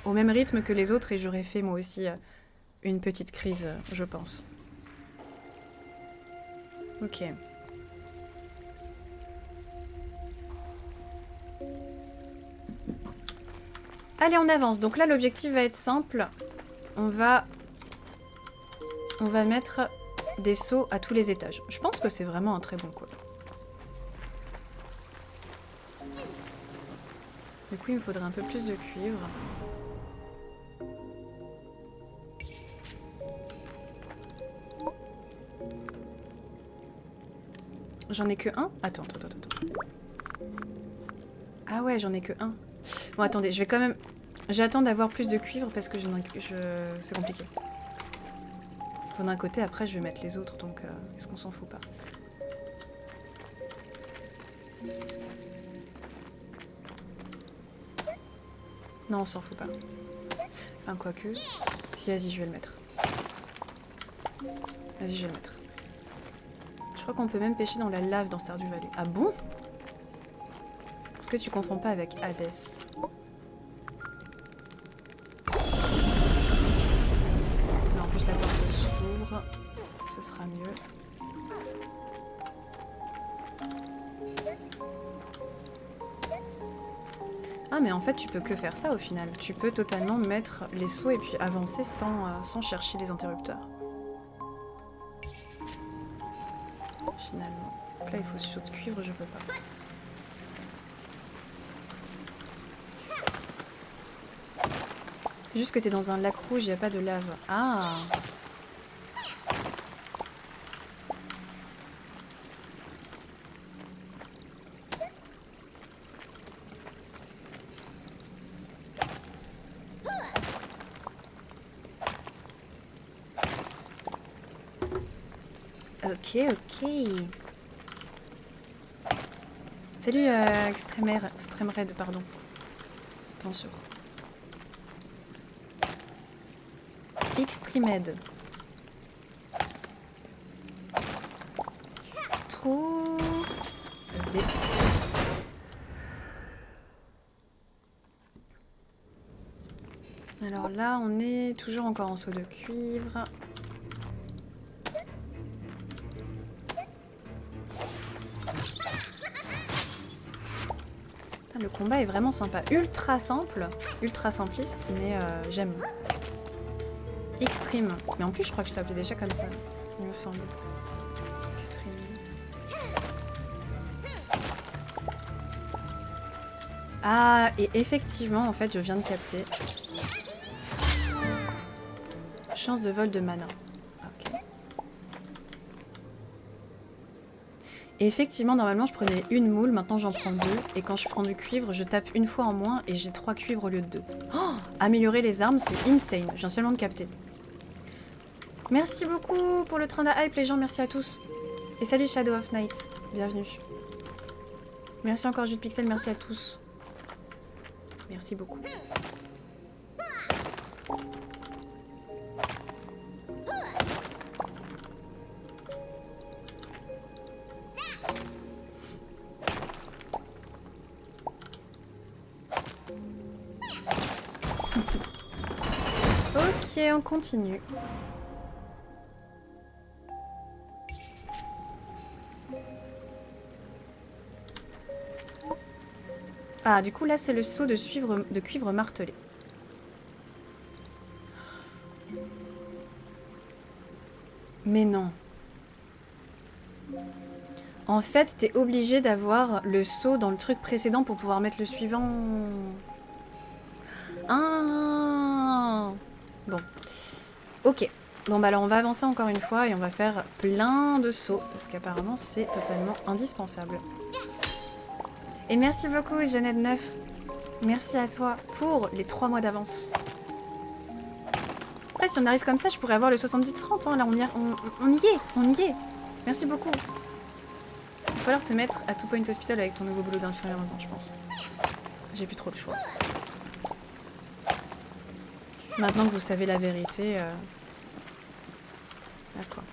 au même rythme que les autres et j'aurais fait moi aussi une petite crise, je pense. Ok. Allez, on avance. Donc là, l'objectif va être simple. On va mettre des seaux à tous les étages. Je pense que c'est vraiment un très bon coup. Du coup, il me faudrait un peu plus de cuivre. J'en ai que un? Attends. Ah ouais, j'en ai que un. Bon, attendez, je vais quand même... J'attends d'avoir plus de cuivre parce que c'est compliqué. D'un côté, après, je vais mettre les autres, donc est-ce qu'on s'en fout pas? Non, on s'en fout pas. Enfin, quoique... Si, vas-y, je vais le mettre. Vas-y, je vais le mettre. Je crois qu'on peut même pêcher dans la lave dans Stardew Valley. Ah bon? Est-ce que tu confonds pas avec Hades? Non, en plus la porte s'ouvre. Ce sera mieux. Ah mais en fait tu peux que faire ça au final. Tu peux totalement mettre les sauts et puis avancer sans chercher les interrupteurs. Finalement. Donc là il faut saut de cuivre, je peux pas. Juste que t'es dans un lac rouge, il n'y a pas de lave. Ah! Ok. Salut Extreme Red, pardon. Bien sûr. Extremed. Trou. Alors là, on est toujours encore en saut de cuivre. Le combat est vraiment sympa. Ultra simple, ultra simpliste, mais j'aime. Extreme. Mais en plus, je crois que je t'appelais déjà comme ça, il me semble. Extreme. Ah, et effectivement, en fait, je viens de capter. Chance de vol de mana. Ok. Et effectivement, normalement, je prenais une moule, maintenant j'en prends deux. Et quand je prends du cuivre, je tape une fois en moins et j'ai 3 cuivres au lieu de 2. Oh, améliorer les armes, c'est insane. Je viens seulement de capter. Merci beaucoup pour le train de hype, les gens. Merci à tous. Et salut Shadow of Night. Bienvenue. Merci encore Jus de Pixel, merci à tous. Merci beaucoup. Ok, on continue. Ah, du coup, là, c'est le seau de cuivre martelé. Mais non. En fait, t'es obligé d'avoir le seau dans le truc précédent pour pouvoir mettre le suivant. Ah. Bon. Ok. Bon, bah alors, on va avancer encore une fois et on va faire plein de sauts, parce qu'apparemment, c'est totalement indispensable. Et merci beaucoup, Genève9. Merci à toi pour les 3 mois d'avance. Après, si on arrive comme ça, je pourrais avoir le 70-30. Hein. Là, on y est. Merci beaucoup. Il va falloir te mettre à Two Point Hospital avec ton nouveau boulot d'infirmière maintenant, je pense. J'ai plus trop le choix. Maintenant que vous savez la vérité... D'accord.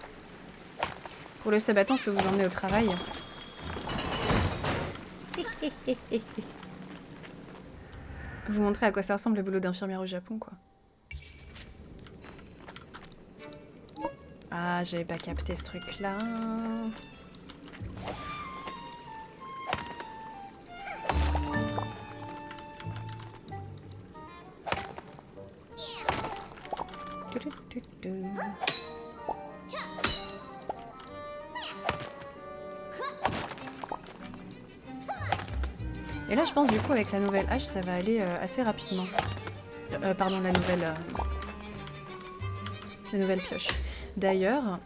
Pour le sabaton, je peux vous emmener au travail. Vous montrer à quoi ça ressemble le boulot d'infirmière au Japon, quoi. Ah, j'avais pas capté ce truc-là. Et là, je pense, du coup, avec la nouvelle hache, ça va aller assez rapidement. Pardon, la nouvelle pioche. D'ailleurs,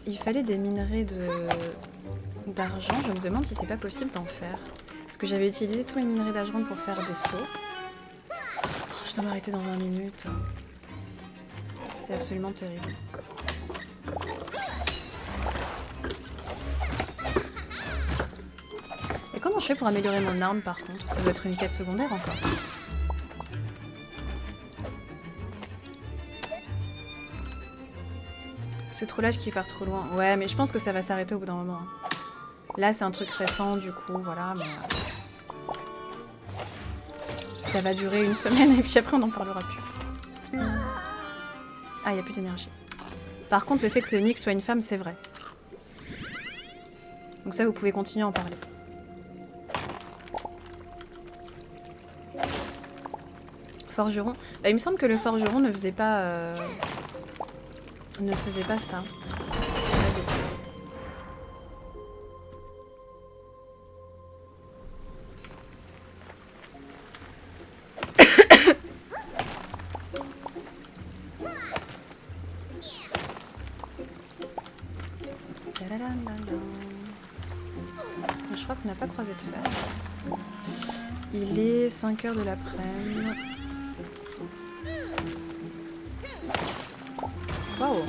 il fallait des minerais d'argent, je me demande si c'est pas possible d'en faire. Parce que j'avais utilisé tous mes minerais d'argent pour faire des sauts. Oh, je dois m'arrêter dans 20 minutes. C'est absolument terrible. Et comment je fais pour améliorer mon arme par contre? Ça doit être une quête secondaire encore. Ce trollage qui part trop loin. Ouais, mais je pense que ça va s'arrêter au bout d'un moment. Là, c'est un truc récent, du coup, voilà. Mais ça va durer une semaine et puis après, on n'en parlera plus. Ah, il n'y a plus d'énergie. Par contre, le fait que Nick soit une femme, c'est vrai. Donc ça, vous pouvez continuer à en parler. Forgeron. Bah, il me semble que le forgeron ne faisait pas... ne faisait pas ça. Je dis pas de bêtises. Je crois qu'on n'a pas croisé de fer. Il est 5 h de l'après-midi. Waouh!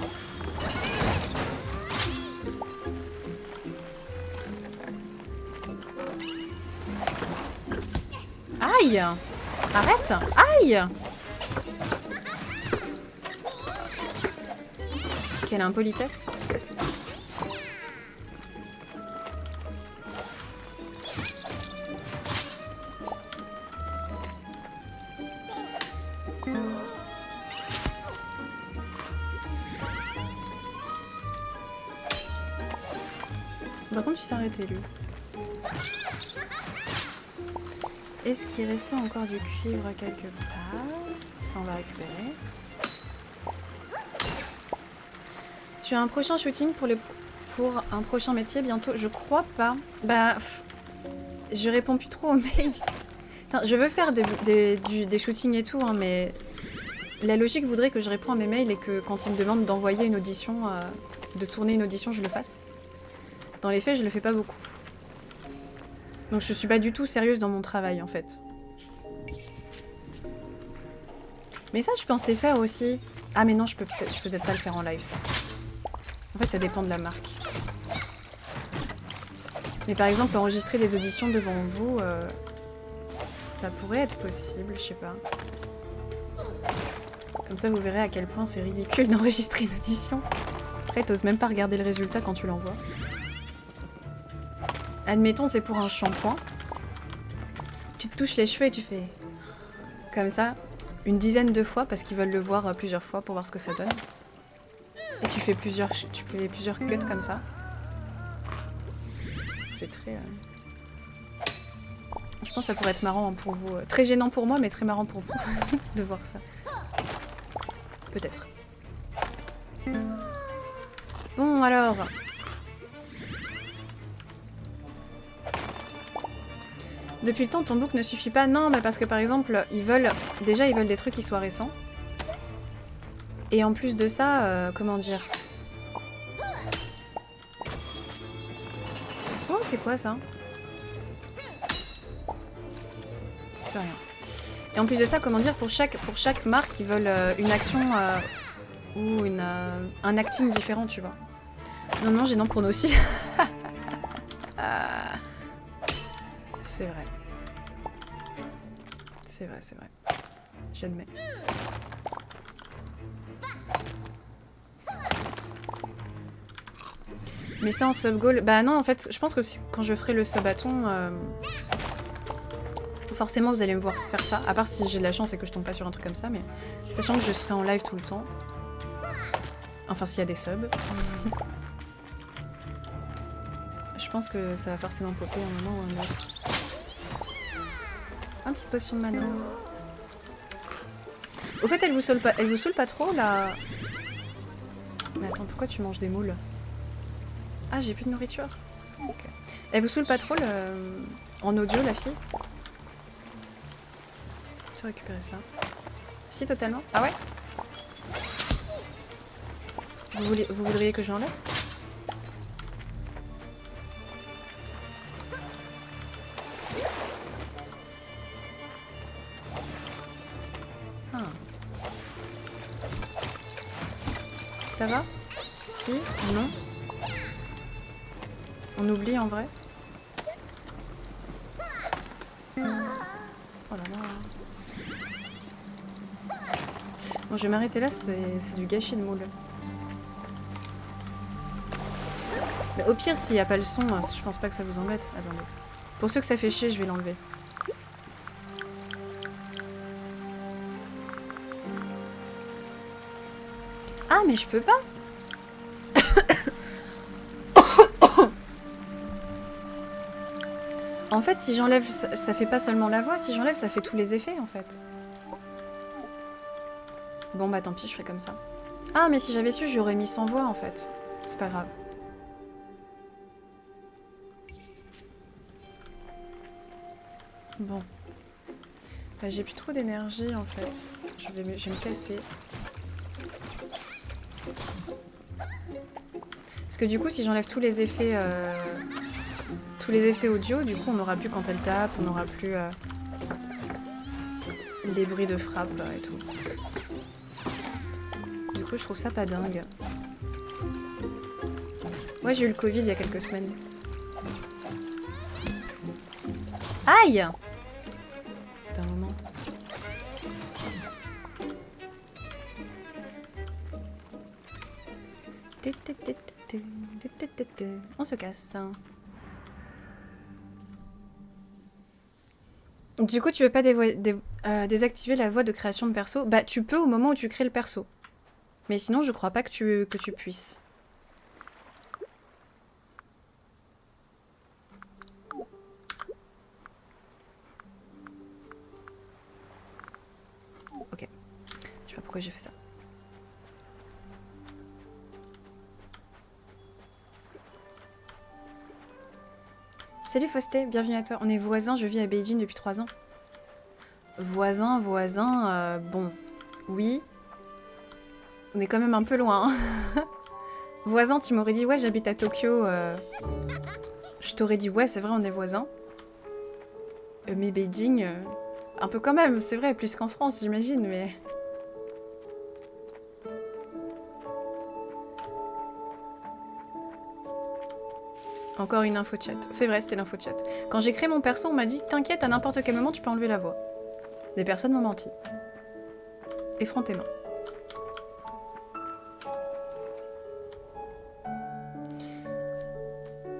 Aïe! Arrête! Aïe! Quelle impolitesse! Par contre, il s'est arrêté lui. Est-ce qu'il restait encore du cuivre quelque part? Ça, on va récupérer. Tu as un prochain shooting pour un prochain métier bientôt? Je crois pas. Bah, je réponds plus trop aux mails. Attends, je veux faire des shootings et tout, hein, mais la logique voudrait que je réponds à mes mails et que quand ils me demandent d'envoyer une audition, de tourner une audition, je le fasse. Dans les faits, je le fais pas beaucoup. Donc je suis pas du tout sérieuse dans mon travail, en fait. Mais ça, je pensais faire aussi... Ah mais non, je peux peut-être pas le faire en live, ça. En fait, ça dépend de la marque. Mais par exemple, enregistrer les auditions devant vous, ça pourrait être possible, je sais pas. Comme ça, vous verrez à quel point c'est ridicule d'enregistrer une audition. Après, t'oses même pas regarder le résultat quand tu l'envoies. Admettons, c'est pour un shampoing. Tu te touches les cheveux et tu fais... Comme ça, une dizaine de fois, parce qu'ils veulent le voir plusieurs fois pour voir ce que ça donne. Et tu fais plusieurs cuts comme ça. C'est très... Je pense que ça pourrait être marrant pour vous. Très gênant pour moi, mais très marrant pour vous de voir ça. Peut-être. Bon, alors... Depuis le temps, ton book ne suffit pas. Non, mais parce que par exemple, ils veulent des trucs qui soient récents. Et en plus de ça, comment dire? Oh, c'est quoi ça? C'est rien. Et en plus de ça, comment dire, pour chaque marque, ils veulent une action ou un acting différent, tu vois. Non, non, gênant pour nous aussi. C'est vrai. C'est vrai, c'est vrai. J'admets. Mais ça en sub-goal... Bah non, en fait, je pense que quand je ferai le sub-bâton... Forcément, vous allez me voir faire ça. À part si j'ai de la chance et que je tombe pas sur un truc comme ça, mais... Sachant que je serai en live tout le temps. Enfin, s'il y a des subs. Je pense que ça va forcément popper un moment ou un autre. Une petite potion de mana. Au fait, elle vous saoule pas trop, là? Mais attends, pourquoi tu manges des moules? Ah, j'ai plus de nourriture. Ok. Elle vous saoule pas trop, en audio, la fille? Tu récupérer ça. Si, totalement. Ah ouais? Vous voudriez que je l'enlève? Ça va? Si? Non? On oublie en vrai? Oh là là. Bon, je vais m'arrêter là, c'est du gâchis de moule. Mais au pire, s'il n'y a pas le son, je pense pas que ça vous embête. Attendez. Pour ceux que ça fait chier, je vais l'enlever. Ah, mais je peux pas! En fait, si j'enlève, ça fait pas seulement la voix. Si j'enlève, ça fait tous les effets, en fait. Bon, bah tant pis, je ferai comme ça. Ah, mais si j'avais su, j'aurais mis sans voix, en fait. C'est pas grave. Bon. Bah, j'ai plus trop d'énergie, en fait. Je vais me casser. Parce que du coup, si j'enlève tous les effets audio, du coup, on n'aura plus quand elle tape, on n'aura plus les bruits de frappe et tout. Du coup, je trouve ça pas dingue. Ouais, j'ai eu le Covid il y a quelques semaines. Aïe! Putain, un moment. On se casse. Du coup, tu veux pas désactiver la voie de création de perso? Bah, tu peux au moment où tu crées le perso. Mais sinon, je crois pas que tu puisses. Ok. Je sais pas pourquoi j'ai fait ça. Salut Fausté, bienvenue à toi. On est voisins, je vis à Beijing depuis 3 ans. Voisin, bon, oui. On est quand même un peu loin. Hein. Voisin, tu m'aurais dit, ouais, j'habite à Tokyo. Je t'aurais dit, ouais, c'est vrai, on est voisins. Mais Beijing, un peu quand même, c'est vrai, plus qu'en France, j'imagine, mais... Encore une info chat. C'est vrai, c'était l'info chat. Quand j'ai créé mon perso, on m'a dit, t'inquiète, à n'importe quel moment, tu peux enlever la voix. Des personnes m'ont menti. Effrontément.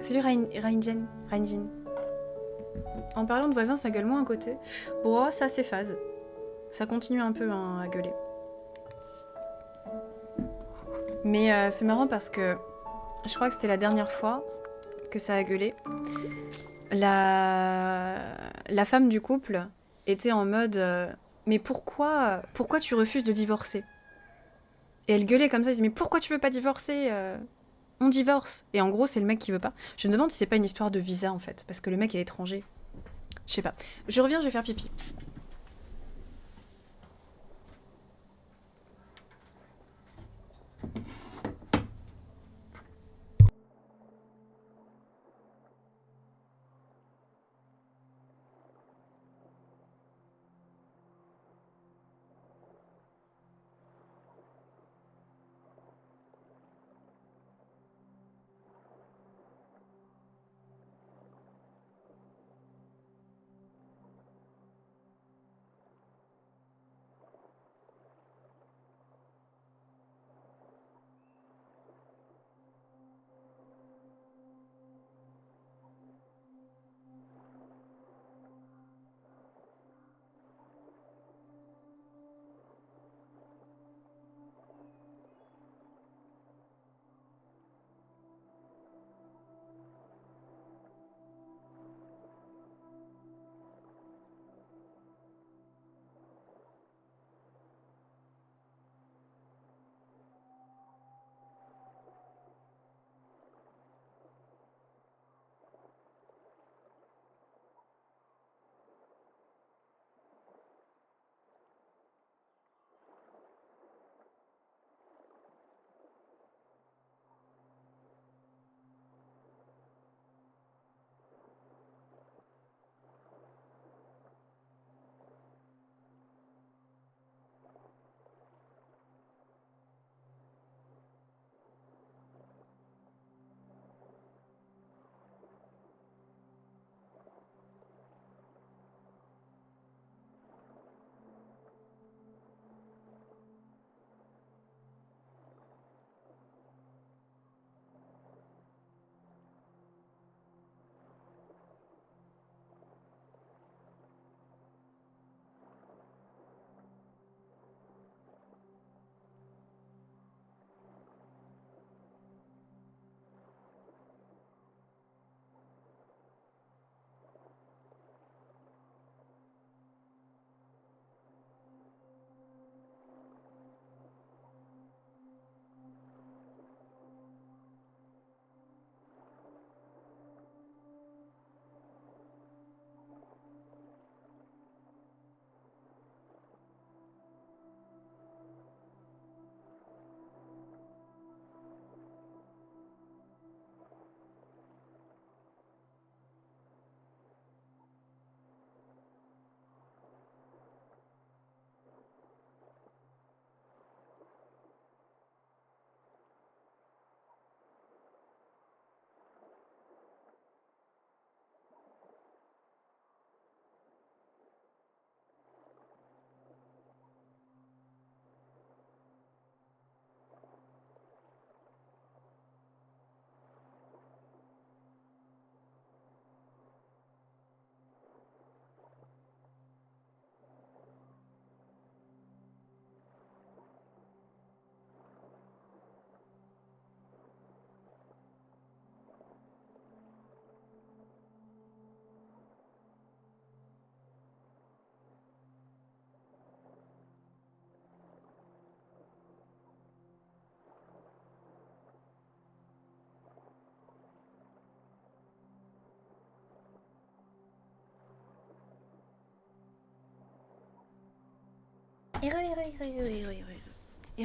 Salut Rainjin. En parlant de voisins, ça gueule moins à côté. Bon, ça s'efface. Ça continue un peu hein, à gueuler. Mais c'est marrant parce que je crois que c'était la dernière fois que ça a gueulé. La femme du couple était en mode mais pourquoi tu refuses de divorcer? Et elle gueulait comme ça, elle disait mais pourquoi tu veux pas divorcer? On divorce. Et en gros, c'est le mec qui veut pas. Je me demande si c'est pas une histoire de visa en fait, parce que le mec est étranger. Je sais pas. Je reviens, je vais faire pipi.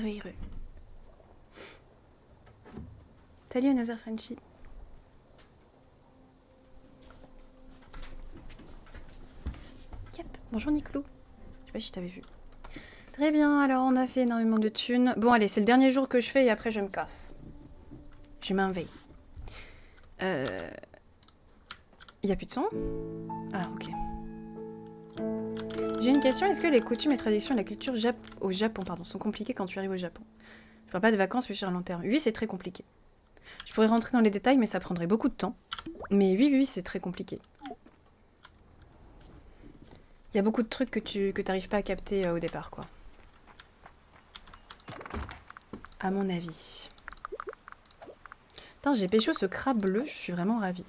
Heureux. Salut Nazar Frenchy. Yep. Bonjour Nicolou. Je sais pas si je t'avais vu. Très bien, alors on a fait énormément de thunes. Bon allez, c'est le dernier jour que je fais et après je me casse. Je m'en vais. Y a plus de son? Ah ok. J'ai une question, est-ce que les coutumes et traditions et la culture au Japon sont compliquées quand tu arrives au Japon? Je ferai pas de vacances mais sur un long terme. Oui, c'est très compliqué. Je pourrais rentrer dans les détails mais ça prendrait beaucoup de temps. Mais oui, c'est très compliqué. Il y a beaucoup de trucs que t'arrives pas à capter au départ, quoi. À mon avis. Putain, j'ai pécho ce crabe bleu, je suis vraiment ravie.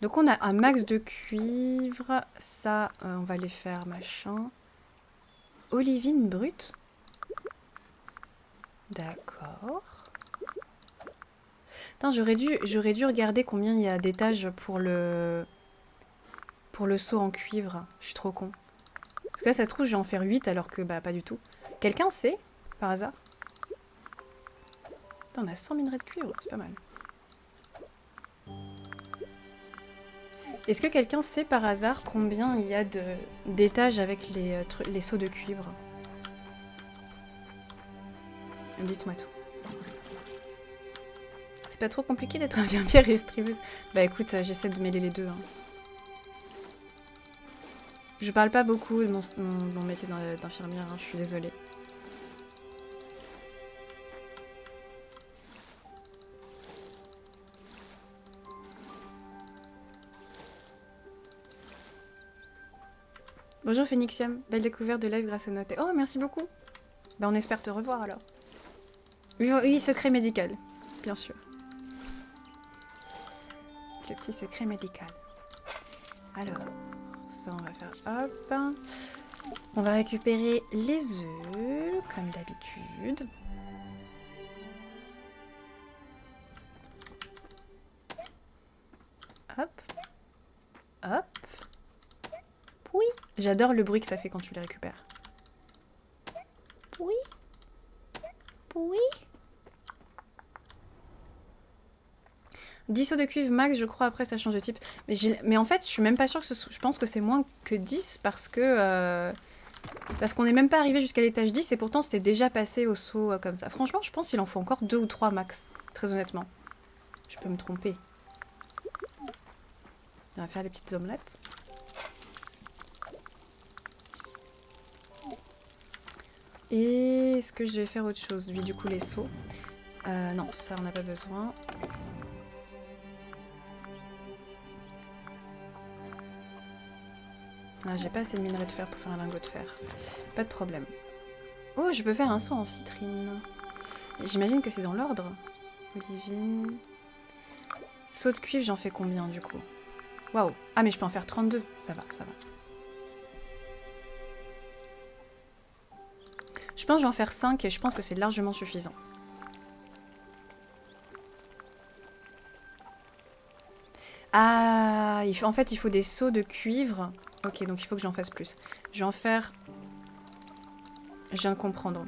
Donc on a un max de cuivre. Ça, on va les faire, machin. Olivine brute. D'accord. Putain, j'aurais dû regarder combien il y a d'étages pour le seau en cuivre. Je suis trop con. Parce que là, ça se trouve, je vais en faire 8 alors que, bah, pas du tout. Quelqu'un sait, par hasard? Putain, on a 100 minerais de cuivre, c'est pas mal. Est-ce que quelqu'un sait par hasard combien il y a d'étages avec les seaux de cuivre? Dites-moi tout. C'est pas trop compliqué d'être infirmière et streameuse? Bah écoute, j'essaie de mêler les deux. Hein. Je parle pas beaucoup de mon métier d'infirmière, hein, je suis désolée. Bonjour Phoenixium, belle découverte de live grâce à Noté. Oh, merci beaucoup. Bah on espère te revoir alors. Oui, secret médical, bien sûr. Le petit secret médical. Alors, ça on va faire hop. On va récupérer les œufs, comme d'habitude. Hop. Hop. Oui. J'adore le bruit que ça fait quand tu les récupères. Oui. Oui. 10 seaux de cuivre max, je crois, après ça change de type. Mais en fait, je suis même pas sûre que je pense que c'est moins que 10 parce que... parce qu'on n'est même pas arrivé jusqu'à l'étage 10 et pourtant c'était déjà passé au seau comme ça. Franchement, je pense qu'il en faut encore 2 ou 3 max, très honnêtement. Je peux me tromper. On va faire les petites omelettes. Et est-ce que je vais faire autre chose? Oui, du coup, les seaux. Non, ça, on n'a pas besoin. Ah, j'ai pas assez de minerai de fer pour faire un lingot de fer. Pas de problème. Oh, je peux faire un seau en citrine. J'imagine que c'est dans l'ordre. Olivine. Seau de cuivre, j'en fais combien, du coup? Waouh. Ah, mais je peux en faire 32. Ça va, ça va. Je pense que je vais en faire 5 et je pense que c'est largement suffisant. Ah, en fait, il faut des seaux de cuivre. Ok, donc il faut que j'en fasse plus. Je vais en faire... Je viens de comprendre.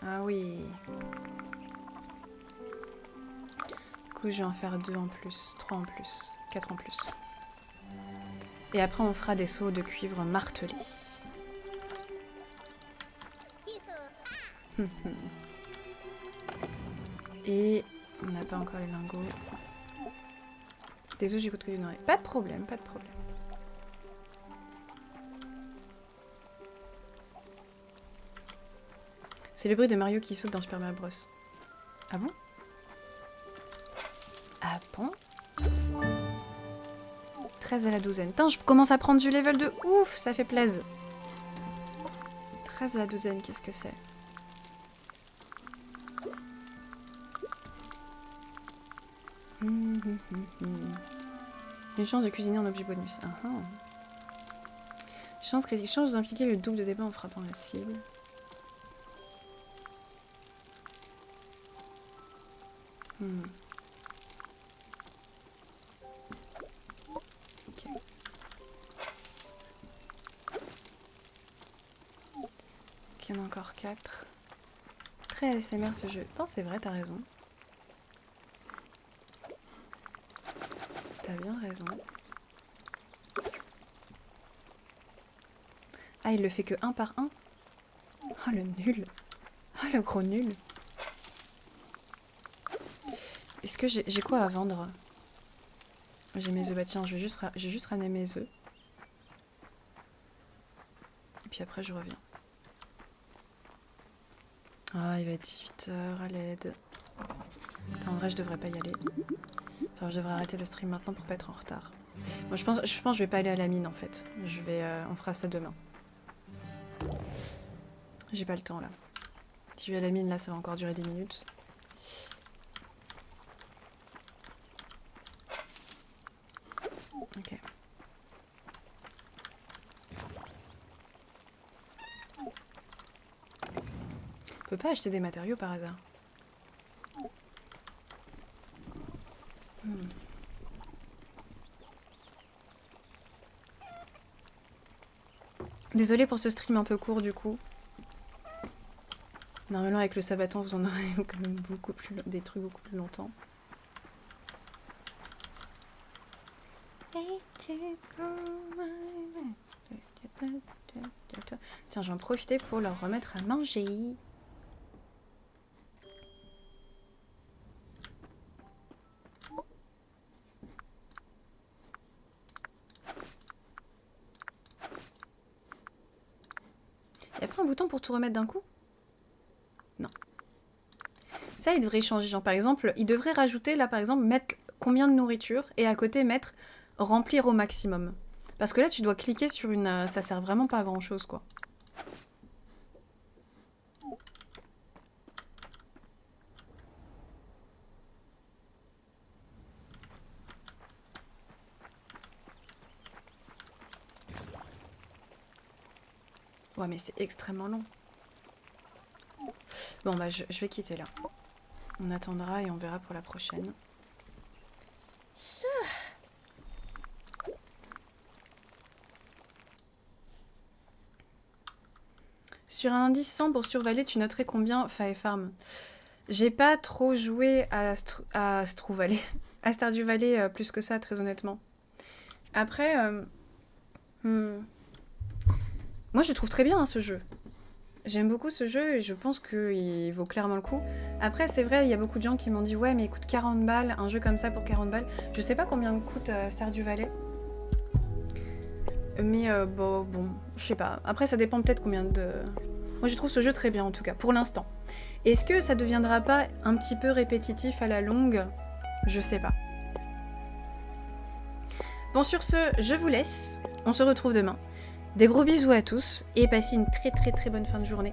Ah oui. Du coup, je vais en faire 2 en plus, 3 en plus, 4 en plus. Et après, on fera des seaux de cuivre martelés. Et on n'a pas encore les lingots. Des os, j'écoute que d'une oreille. Pas de problème, pas de problème. C'est le bruit de Mario qui saute dans Super Mario Bros. Ah bon? Ah bon? 13 à la douzaine. Putain, je commence à prendre du level de ouf, ça fait plaisir. 13 à la douzaine, qu'est-ce que c'est? Une chance de cuisiner en objet bonus. Chance critique. Chance d'impliquer le double de dégâts en frappant la cible. Ok. qu'il y en a encore 4. Très ASMR ce jeu. Putain, c'est vrai, t'as raison. T'as bien raison. Ah, il le fait que 1 par 1. Oh, le nul. Oh, le gros nul. Est-ce que j'ai quoi à vendre? J'ai mes œufs. Bah tiens, j'ai juste ramené mes œufs. Et puis après, je reviens. Ah, il va être 18h, à l'aide. En vrai, je devrais pas y aller. Enfin, je devrais arrêter le stream maintenant pour pas être en retard. Bon, je pense que je vais pas aller à la mine, en fait. On fera ça demain. J'ai pas le temps, là. Si je vais à la mine, là, ça va encore durer 10 minutes. Ok. On peut pas acheter des matériaux par hasard. Désolée pour ce stream un peu court du coup. Normalement avec le sabaton vous en aurez quand même des trucs beaucoup plus longtemps. Tiens, je vais en profiter pour leur remettre à manger. Y'a pas un bouton pour tout remettre d'un coup? Non. Ça, il devrait changer. Genre, par exemple, il devrait rajouter, là, par exemple, mettre combien de nourriture et à côté mettre remplir au maximum. Parce que là, tu dois cliquer sur une... ça sert vraiment pas à grand-chose, quoi. Ouais, mais c'est extrêmement long. Bon, bah, je vais quitter là. On attendra et on verra pour la prochaine. Sur un indice 100 pour survaler, tu noterais combien Fae Farm? J'ai pas trop joué à Stardew Valley. À Stardew Valley plus que ça, très honnêtement. Après, moi je trouve très bien hein, ce jeu. J'aime beaucoup ce jeu et je pense qu'il vaut clairement le coup. Après, c'est vrai, il y a beaucoup de gens qui m'ont dit « Ouais, mais il coûte 40 balles, un jeu comme ça pour 40 balles. » Je sais pas combien coûte Stardew Valley. Mais bon, je sais pas. Après, ça dépend peut-être combien de... Moi, je trouve ce jeu très bien, en tout cas, pour l'instant. Est-ce que ça deviendra pas un petit peu répétitif à la longue? Je sais pas. Bon, sur ce, je vous laisse. On se retrouve demain. Des gros bisous à tous et passez une très très très bonne fin de journée.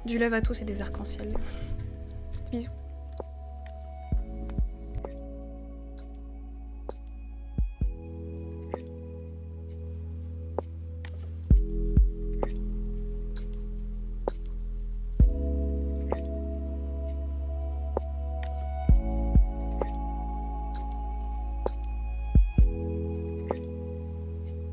Du love à tous et des arcs-en-ciel. Bisous.